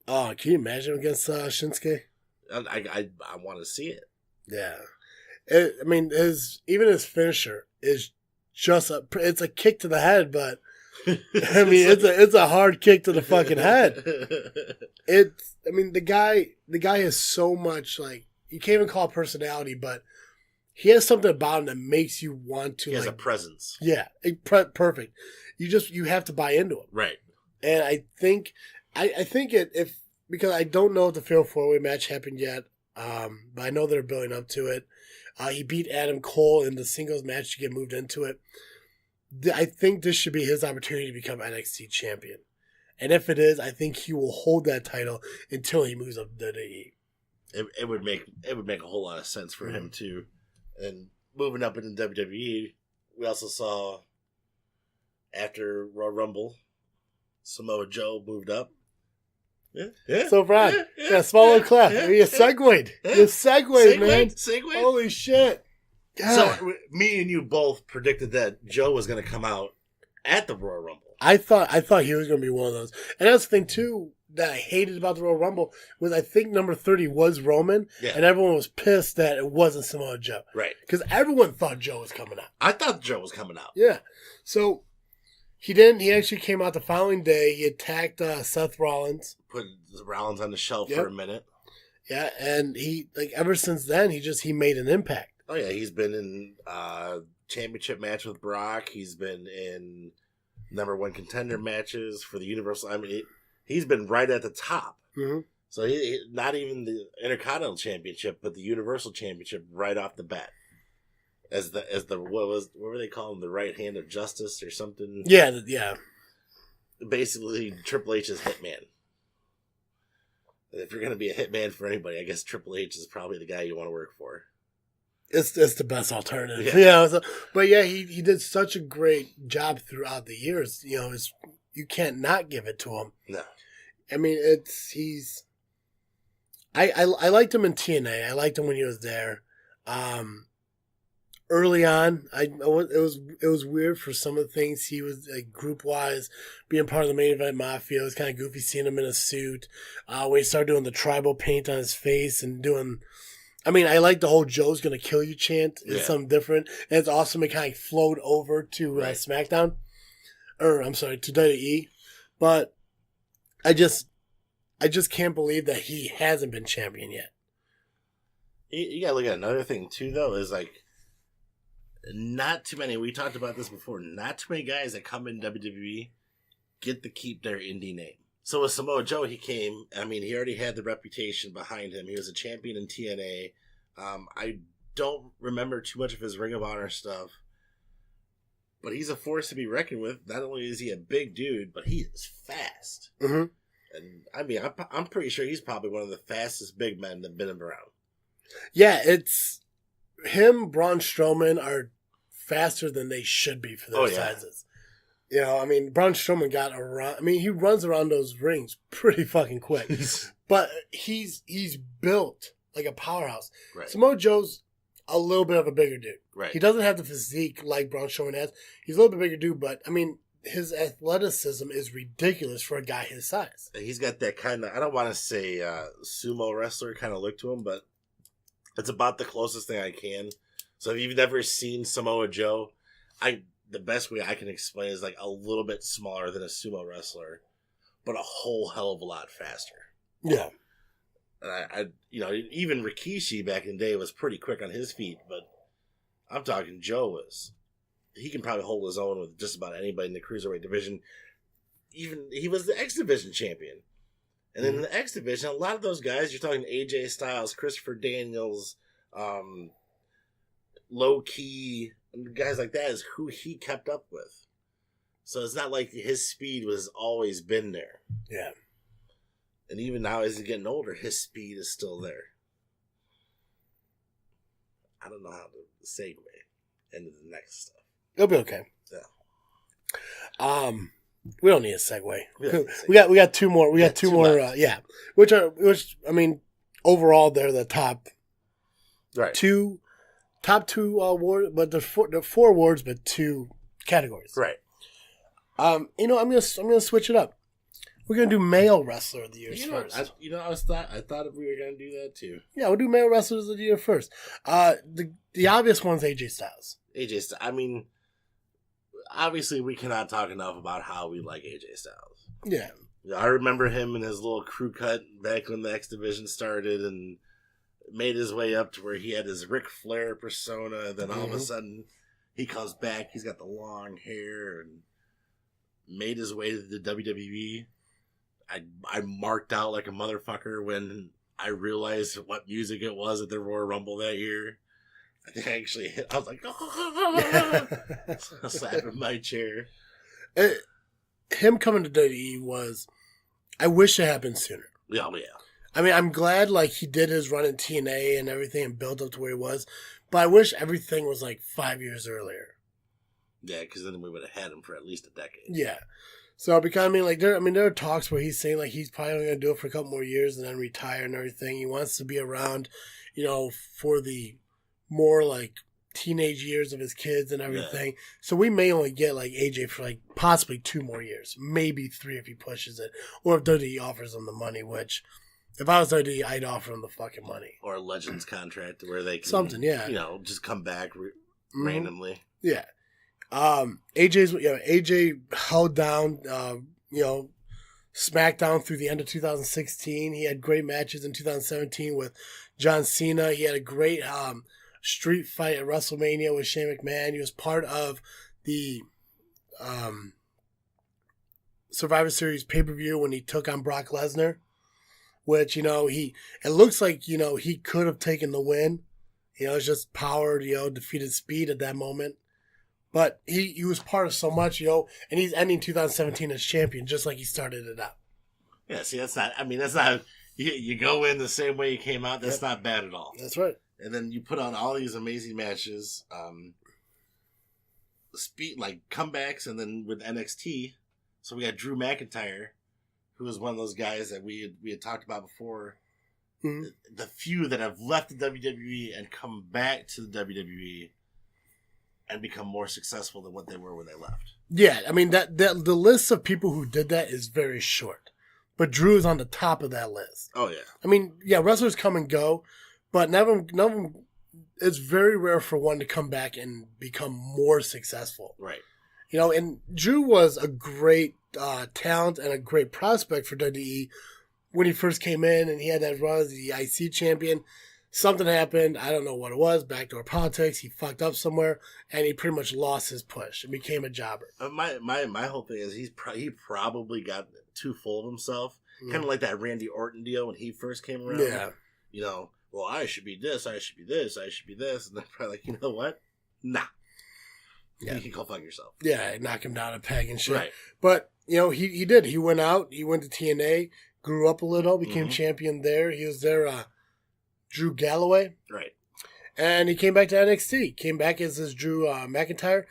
Oh, can you imagine against Shinsuke? I want to see it. Yeah, his finisher is just it's a kick to the head, but it's a hard kick to the fucking head. The guy has so much, like, you can't even call it personality, but he has something about him that makes you want to. He has a presence. Yeah, perfect. You have to buy into him, right? And I think if because I don't know if the Fatal 4-Way match happened yet, but I know they're building up to it. He beat Adam Cole in the singles match to get moved into it. I think this should be his opportunity to become NXT champion. And if it is, I think he will hold that title until he moves up to WWE. It would make a whole lot of sense for him too. And moving up into WWE, we also saw after Royal Rumble, Samoa Joe moved up. Yeah. So Brian, small little clap. You segued, man. Segued. Holy shit! God. So me and you both predicted that Joe was going to come out at the Royal Rumble. I thought he was going to be one of those, and that's the thing too that I hated about the Royal Rumble was I think number 30 was Roman, and everyone was pissed that it wasn't Samoa Joe, right? Because everyone thought Joe was coming out. I thought Joe was coming out. Yeah, so he didn't. He actually came out the following day. He attacked Seth Rollins, put Rollins on the shelf for a minute. Yeah, and he ever since then he made an impact. Oh yeah, he's been in championship match with Brock. He's been in number 1 contender matches for the Universal. I mean, he's been right at the top. Mm-hmm. So he not even the Intercontinental Championship, but the Universal Championship right off the bat. As the what were they calling the right hand of justice or something? Yeah. Basically, Triple H's hitman. If you're going to be a hitman for anybody, I guess Triple H is probably the guy you want to work for. It's the best alternative. Yeah. But yeah, he did such a great job throughout the years. You know, you can't not give it to him. No. I mean, I liked him in TNA. I liked him when he was there. Early on, it was weird for some of the things he was group wise, being part of the main event Mafia. It was kind of goofy seeing him in a suit. When he started doing the tribal paint on his face and doing. I mean, I like the whole "Joe's gonna kill you" chant. It's something different, and it's awesome. It kind of flowed over to SmackDown, to WWE. But I just can't believe that he hasn't been champion yet. You gotta look at another thing too, though. Is not too many. We talked about this before. Not too many guys that come in WWE get to keep their indie name. So with Samoa Joe, he came. I mean, he already had the reputation behind him. He was a champion in TNA. I don't remember too much of his Ring of Honor stuff, but he's a force to be reckoned with. Not only is he a big dude, but he is fast. Mm-hmm. And I mean, I'm pretty sure he's probably one of the fastest big men that have been around. Yeah, it's him. Braun Strowman are faster than they should be for their sizes. You know, I mean, Braun Strowman got around. I mean, he runs around those rings pretty fucking quick. But he's built like a powerhouse. Right. Samoa Joe's a little bit of a bigger dude. Right. He doesn't have the physique like Braun Strowman has. He's a little bit bigger dude, but I mean, his athleticism is ridiculous for a guy his size. He's got that kind of, I don't want to say sumo wrestler kind of look to him, but it's about the closest thing I can. So if you've never seen Samoa Joe, the best way I can explain is like a little bit smaller than a sumo wrestler, but a whole hell of a lot faster. Yeah. And I even Rikishi back in the day was pretty quick on his feet, but I'm talking Joe he can probably hold his own with just about anybody in the cruiserweight division. Even he was the X Division champion. And in the X Division, a lot of those guys, you're talking AJ Styles, Christopher Daniels, Low Key, guys like that is who he kept up with. So it's not like his speed was always been there. Yeah. And even now as he's getting older, his speed is still there. I don't know how to segue into the next stuff. It'll be okay. Yeah. We don't need a segue. We got two more. We got two more. Which I mean, overall they're the top. Right. Top two awards, but the four awards, but two categories. Right. I'm gonna switch it up. We're gonna do male wrestler of the year first. I thought we were gonna do that too. Yeah, we'll do male wrestlers of the year first. The obvious one's AJ Styles. I mean, obviously we cannot talk enough about how we like AJ Styles. Yeah. I remember him and his little crew cut back when the X Division started, and made his way up to where he had his Ric Flair persona. Then all of a sudden, he comes back. He's got the long hair and made his way to the WWE. I marked out like a motherfucker when I realized what music it was at the Royal Rumble that year. I think I actually hit. I was like, slapping my chair. Him coming to WWE was. I wish it happened sooner. Yeah. I mean, I'm glad like he did his run in TNA and everything and built up to where he was, but I wish everything was like 5 years earlier. Yeah, because then we would have had him for at least a decade. Yeah. So because there are talks where he's saying like he's probably only gonna do it for a couple more years and then retire and everything. He wants to be around, for the more like teenage years of his kids and everything. Yeah. So we may only get like AJ for like possibly 2 more years, maybe 3 if he pushes it, or if WWE offers him the money, which. If I was WWE, I'd offer him the fucking money. Or a Legends contract where they can, something, yeah. Just come back randomly. Yeah. AJ held down, SmackDown through the end of 2016. He had great matches in 2017 with John Cena. He had a great street fight at WrestleMania with Shane McMahon. He was part of the Survivor Series pay-per-view when he took on Brock Lesnar. Which, it looks like, he could have taken the win. It's just power, defeated speed at that moment. But he was part of so much, and he's ending 2017 as champion, just like he started it out. Yeah, see, that's not, you go in the same way you came out, that's not bad at all. That's right. And then you put on all these amazing matches, like comebacks, and then with NXT. So we got Drew McIntyre, who was one of those guys that we had talked about before. Mm-hmm. The few that have left the WWE and come back to the WWE and become more successful than what they were when they left. Yeah, that the list of people who did that is very short. But Drew is on the top of that list. Oh, yeah. Wrestlers come and go, but none of them, it's very rare for one to come back and become more successful. Right. And Drew was a great talent and a great prospect for WWE when he first came in and he had that run as the IC champion. Something happened. I don't know what it was. Backdoor politics. He fucked up somewhere and he pretty much lost his push and became a jobber. My whole thing is he probably got too full of himself. Kind of like that Randy Orton deal when he first came around. Yeah. Well, I should be this. I should be this. I should be this. And they're probably like, you know what? Nah. Yeah. You can go fuck yourself. Yeah, knock him down a peg and shit. Right. But, he did. He went out. He went to TNA, grew up a little, became champion there. He was there, Drew Galloway. Right. And he came back to NXT. Came back as this Drew McIntyre.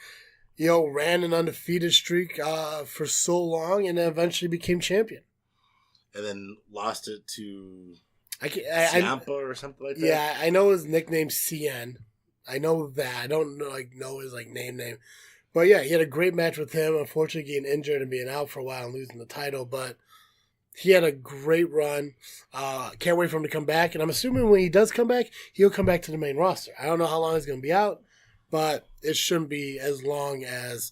Ran an undefeated streak for so long and then eventually became champion. And then lost it to Ciampa or something like that. Yeah, I know his nickname's CN. I know that. I don't know his name. But yeah, he had a great match with him. Unfortunately, getting injured and being out for a while and losing the title. But he had a great run. Can't wait for him to come back. And I'm assuming when he does come back, he'll come back to the main roster. I don't know how long he's going to be out, but it shouldn't be as long as,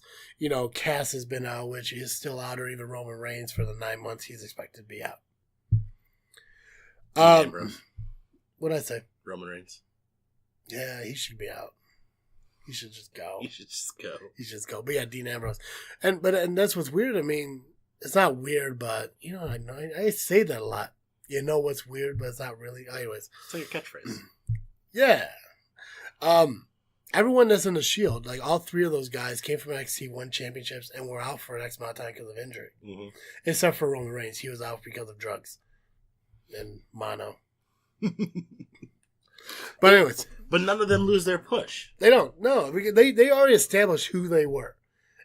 Cass has been out, which is still out, or even Roman Reigns for the 9 months he's expected to be out. What'd I say? Roman Reigns. Yeah, he should be out. He should just go. He should just go. But yeah, Dean Ambrose. And that's what's weird. It's not weird, but I say that a lot. You know what's weird, but it's not really. Anyways. It's like your catchphrase. Yeah. Everyone that's in the Shield, all 3 of those guys came from NXT, won championships, and were out for an X amount of time because of injury. Mm-hmm. Except for Roman Reigns. He was out because of drugs. And mono. But anyways. But none of them lose their push. They don't. No. Because they already established who they were.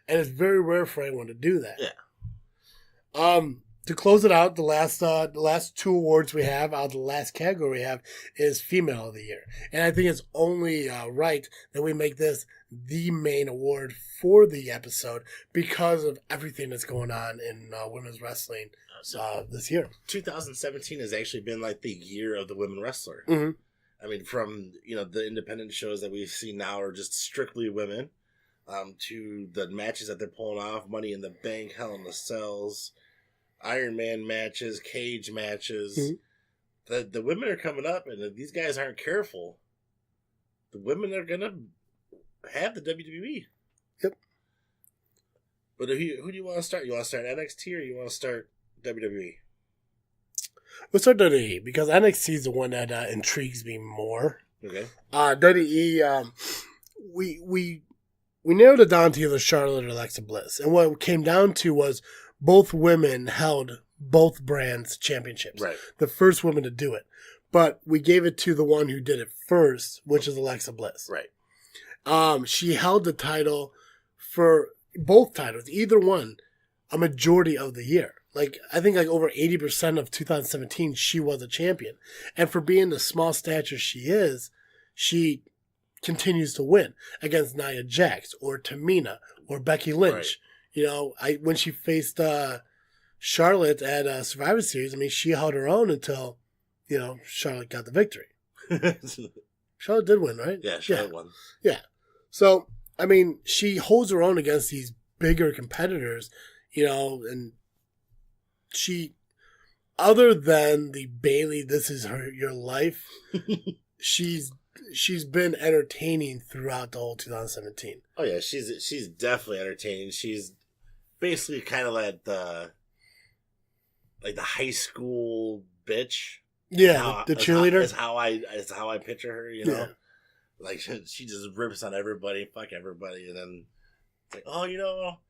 And it's very rare for anyone to do that. Yeah. To close it out, the last 2 awards we have, out of the last category we have, is Female of the Year. And I think it's only right that we make this the main award for the episode because of everything that's going on in women's wrestling this year. 2017 has actually been the year of the women wrestler. Mm-hmm. From, the independent shows that we see now are just strictly women, to the matches that they're pulling off, Money in the Bank, Hell in the Cells, Iron Man matches, cage matches. the women are coming up, and if these guys aren't careful, the women are gonna have the WWE. Yep. But who do you want to start? You want to start NXT or you want to start WWE? Let's start WWE because NXT is the one that intrigues me more. Okay. WWE, we narrowed it down to either Charlotte or Alexa Bliss, and what it came down to was both women held both brands' championships. Right. The first woman to do it, but we gave it to the one who did it first, which is Alexa Bliss. Right. She held the title for both titles, either one, a majority of the year. Like, I think like over 80% of 2017, she was a champion. And for being the small stature she is, she continues to win against Nia Jax or Tamina or Becky Lynch. Right. You know, when she faced Charlotte at Survivor Series, I mean, she held her own until, you know, Charlotte got the victory. Charlotte did win, right? Yeah, Charlotte won. Yeah. So, I mean, she holds her own against these bigger competitors, you know, and she, other than the Bayley, this is your life, she's been entertaining throughout the whole 2017. Oh yeah, she's definitely entertaining. She's basically kind of like the high school bitch. Yeah, the cheerleader. Is how I picture her. You know, yeah. Like she just rips on everybody, fuck everybody, and then it's like, oh, you know,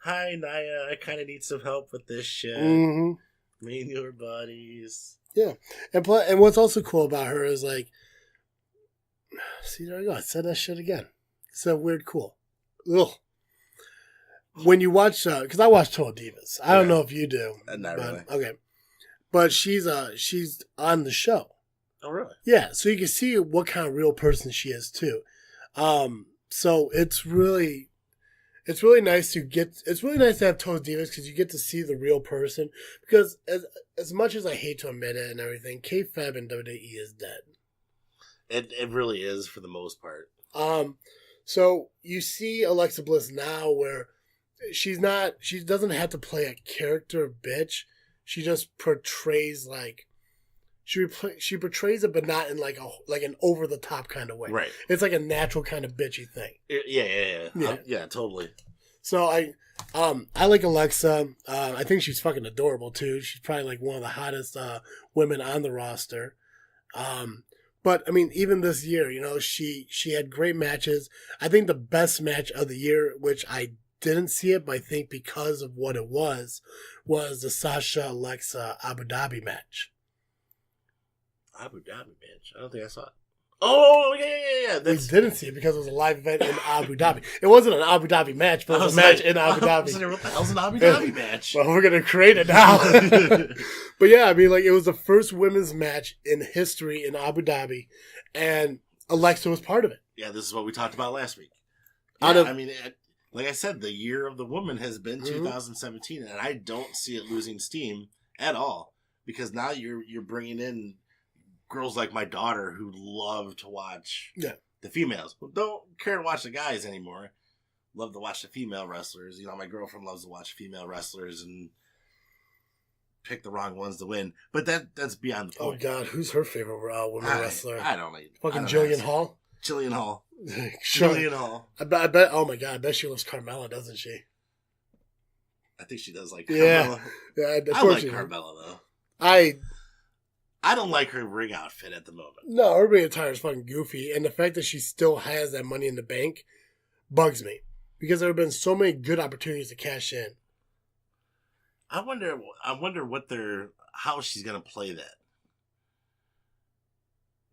hi Nia, I kind of need some help with this shit. Mm-hmm. Me and your buddies. Yeah, and what's also cool about her is like, see, there I go. I said that shit again. It's that weird cool. Ugh. When you watch, because I watch Total Divas. I don't know if you do. Not really. Okay. But she's on the show. Oh, really? Yeah, so you can see what kind of real person she is, too. So it's really nice to have Total Divas because you get to see the real person. Because as much as I hate to admit it and everything, kayfabe in WWE is dead. It really is for the most part. So you see Alexa Bliss now where she doesn't have to play a character bitch. She just portrays like she portrays it, but not in like an over the top kind of way. Right. It's like a natural kind of bitchy thing. Yeah, totally. So I like Alexa. I think she's fucking adorable too. She's probably like one of the hottest women on the roster. But I mean, even this year, you know, she had great matches. I think the best match of the year, which I didn't see it, but I think because of what it was the Sasha Alexa Abu Dhabi match. Abu Dhabi match? I don't think I saw it. Oh, yeah. We didn't see it because it was a live event in Abu Dhabi. It wasn't an Abu Dhabi match, but it was a match in Abu Dhabi. What the hell's an Abu Dhabi match? Well, we're going to create it now. But yeah, I mean, like, it was the first women's match in history in Abu Dhabi, and Alexa was part of it. Yeah, this is what we talked about last week. Like I said, the year of the woman has been 2017, and I don't see it losing steam at all because now you're bringing in girls like my daughter who love to watch the females. Well, don't care to watch the guys anymore. Love to watch the female wrestlers. You know, my girlfriend loves to watch female wrestlers and pick the wrong ones to win. But that's beyond the point. Oh God, who's her favorite women wrestler? I don't know. Fucking Jillian Hall. Jillian Hall. Jillian Hall. I bet. Oh my God, I bet she loves Carmella, doesn't she? I think she does like Carmella. Yeah. I like Carmella though. I don't like her ring outfit at the moment. No, everybody attire is fucking goofy, and the fact that she still has that Money in the Bank bugs me because there have been so many good opportunities to cash in. I wonder how she's gonna play that.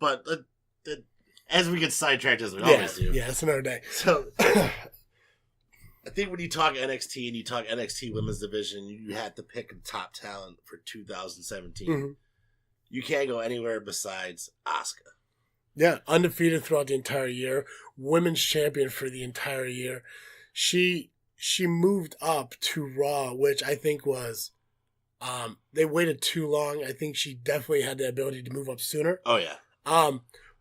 But as we get sidetracked as we always do. Yeah, it's another day. So I think when you talk NXT and you talk NXT Women's Division, you have to pick a top talent for 2017. Mm-hmm. You can't go anywhere besides Asuka. Yeah, undefeated throughout the entire year. Women's champion for the entire year. She moved up to Raw, which I think was... they waited too long. I think she definitely had the ability to move up sooner. Oh, yeah.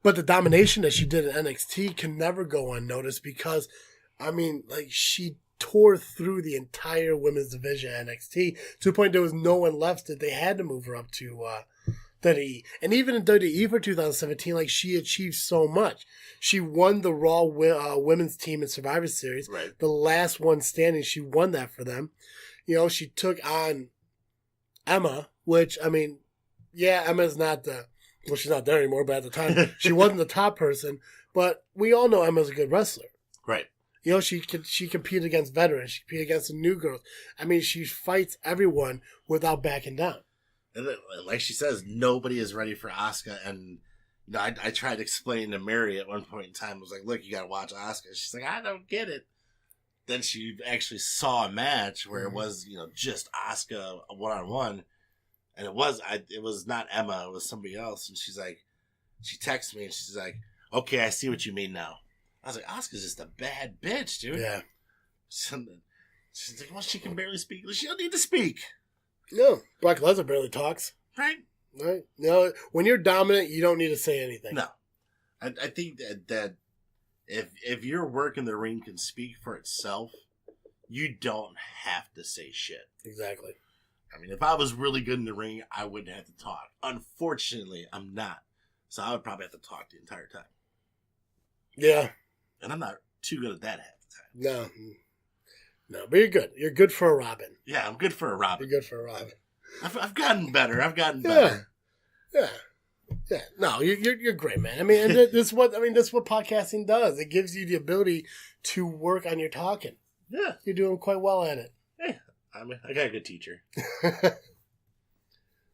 But the domination that she did in NXT can never go unnoticed because, I mean, like, she tore through the entire women's division at NXT to the point there was no one left that they had to move her up to WWE. And even in WWE for 2017, like, she achieved so much. She won the Raw women's team in Survivor Series. Right. The last one standing, she won that for them. You know, she took on Emma, which, I mean, yeah, Emma's not she's not there anymore, but at the time, she wasn't the top person. But we all know Emma's a good wrestler. Right. You know, she competed against veterans. She competed against the new girls. I mean, she fights everyone without backing down. And like she says, nobody is ready for Asuka. And you know, I tried to explain to Mary at one point in time. I was like, look, you got to watch Asuka. She's like, I don't get it. Then she actually saw a match where it was, you know, just Asuka one-on-one. And it was not Emma. It was somebody else. And she's like, she texts me and she's like, okay, I see what you mean now. I was like, Asuka's just a bad bitch, dude. Yeah. She's like, well, she can barely speak. She don't need to speak. No, Brock Lesnar barely talks. Right? Right? No, when you're dominant, you don't need to say anything. No. I think that if your work in the ring can speak for itself, you don't have to say shit. Exactly. I mean, if I was really good in the ring, I wouldn't have to talk. Unfortunately, I'm not. So I would probably have to talk the entire time. Yeah. And I'm not too good at that half the time. No, but you're good. You're good for a Robin. Yeah, I'm good for a Robin. You're good for a Robin. I've gotten better. Better. Yeah. No, you're great, man. I mean, and this is what podcasting does. It gives you the ability to work on your talking. Yeah, you're doing quite well at it. Yeah, I got a good teacher.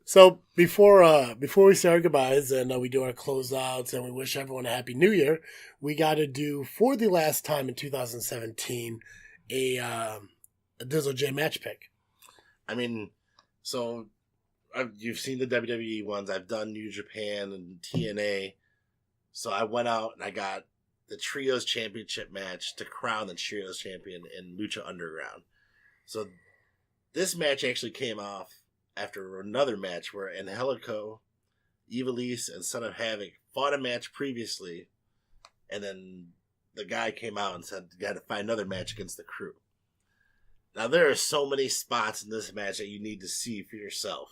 So before we say our goodbyes and we do our closeouts and we wish everyone a happy New Year, we got to do for the last time in 2017 a Dizzle J match pick. I mean, so you've seen the WWE ones. I've done New Japan and TNA. So I went out and I got the Trios Championship match to crown the Trios Champion in Lucha Underground. So this match actually came off after another match where Angelico, Ivelisse, and Son of Havoc fought a match previously, and then the guy came out and said, you got to find another match against the Crew. Now, there are so many spots in this match that you need to see for yourself.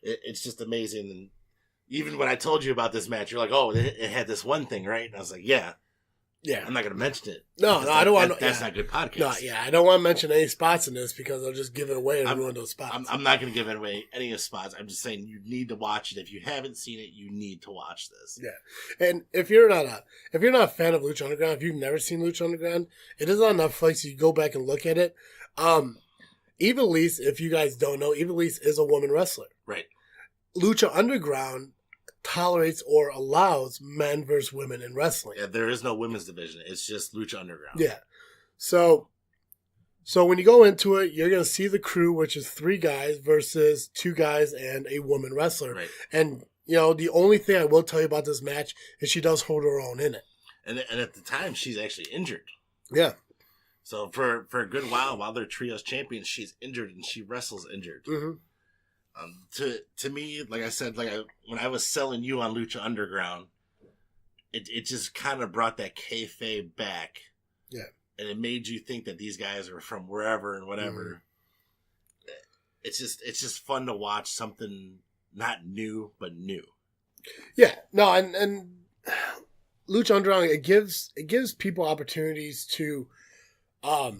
It's just amazing. And even when I told you about this match, you're like, oh, it had this one thing, right? And I was like, yeah. Yeah. I'm not going to mention it. No, I don't want to. That's not good podcast. No, I don't want to mention any spots in this because I'll just give it away and ruin those spots. I'm not going to give it away any of the spots. I'm just saying you need to watch it. If you haven't seen it, you need to watch this. Yeah. And if you're not a fan of Lucha Underground, if you've never seen Lucha Underground, it is on Netflix. So you go back and look at it. Ivelisse, if you guys don't know, Ivelisse is a woman wrestler. Right. Lucha Underground tolerates or allows men versus women in wrestling. Yeah, there is no women's division. It's just Lucha Underground. Yeah. So when you go into it, you're going to see the Crew, which is 3 guys versus 2 guys and a woman wrestler. Right. And, you know, the only thing I will tell you about this match is she does hold her own in it. And at the time, she's actually injured. Yeah. So for a good while they're Trios champions, she's injured and she wrestles injured. Mm-hmm. To me, like I said, when I was selling you on Lucha Underground, it just kind of brought that kayfabe back. Yeah. And it made you think that these guys are from wherever and whatever. Mm. It's just fun to watch something not new, but new. Yeah. No, and Lucha Underground, it gives people opportunities to I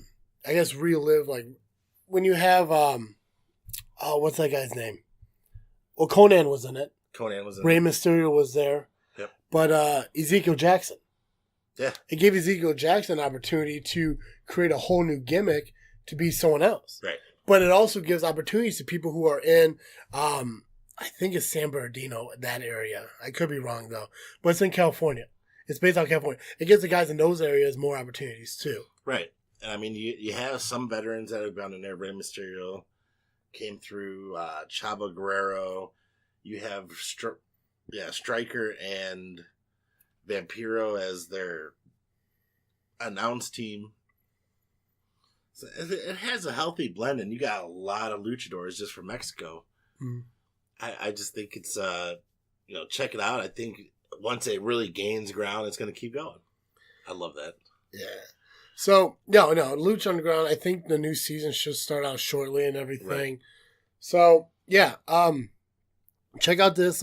guess relive, like when you have what's that guy's name? Well, Conan was in it. Rey Mysterio was there. Yep. But Ezekiel Jackson. Yeah. It gave Ezekiel Jackson an opportunity to create a whole new gimmick to be someone else. Right. But it also gives opportunities to people who are in, I think it's San Bernardino, that area. I could be wrong, though. But it's in California. It's based out of California. It gives the guys in those areas more opportunities, too. Right. And I mean, you have some veterans that have gone in there. Rey Mysterio came through, Chavo Guerrero. You have Stryker and Vampiro as their announce team. So it has a healthy blend, and you got a lot of luchadors just from Mexico. Mm. I just think it's, check it out. I think once it really gains ground, it's going to keep going. I love that. Yeah. So, no, Lucha Underground, I think the new season should start out shortly and everything. Right. So, yeah. check out this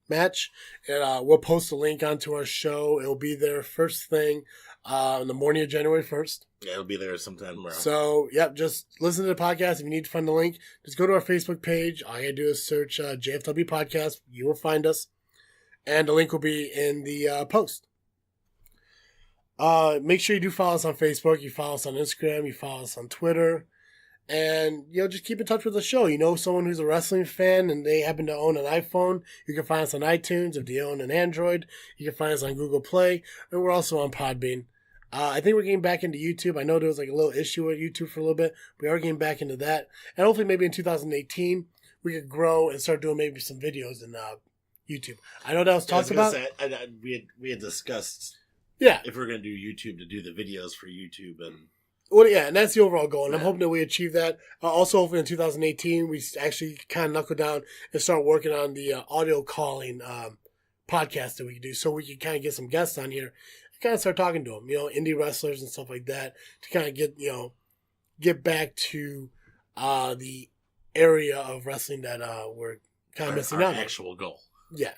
match, and we'll post a link onto our show. It'll be there first thing in the morning of January 1st. Yeah, it'll be there sometime tomorrow. So, yep, just listen to the podcast. If you need to find the link, just go to our Facebook page. All you gotta do is search J.F.W. Podcast. You will find us. And the link will be in the post. Make sure you do follow us on Facebook. You follow us on Instagram. You follow us on Twitter. And, just keep in touch with the show. You know someone who's a wrestling fan and they happen to own an iPhone, you can find us on iTunes. If you own an Android, you can find us on Google Play. And we're also on Podbean. I think we're getting back into YouTube. I know there was a little issue with YouTube for a little bit. We are getting back into that. And hopefully maybe in 2018, we could grow and start doing maybe some videos in YouTube. I know that was talked about. We had discussed if we're going to do YouTube, to do the videos for YouTube. And that's the overall goal. And I'm hoping that we achieve that. Also, hopefully in 2018, we actually kind of knuckle down and start working on the audio calling podcast that we can do, so we can kind of get some guests on here. Kind of start talking to them, indie wrestlers and stuff like that, to kind of get back to the area of wrestling that we're kind of missing out on. Actual goal. Yeah.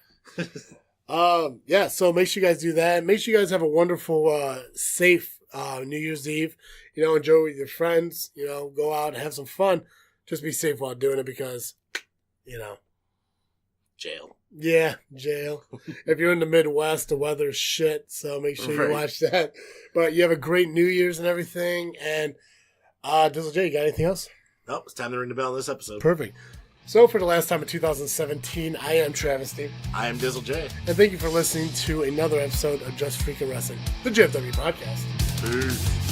So make sure you guys do that. Make sure you guys have a wonderful, safe New Year's Eve. Enjoy with your friends. Go out and have some fun. Just be safe while doing it because, jail. Yeah, jail. If you're in the Midwest, the weather's shit, so make sure you watch that. But you have a great New Year's and everything. And Dizzle J, you got anything else? Nope, it's time to ring the bell on this episode. Perfect. So for the last time in 2017, I am Travesty. I am Dizzle J. And thank you for listening to another episode of Just Freakin' Wrestling, the J.F.W. Podcast. Peace.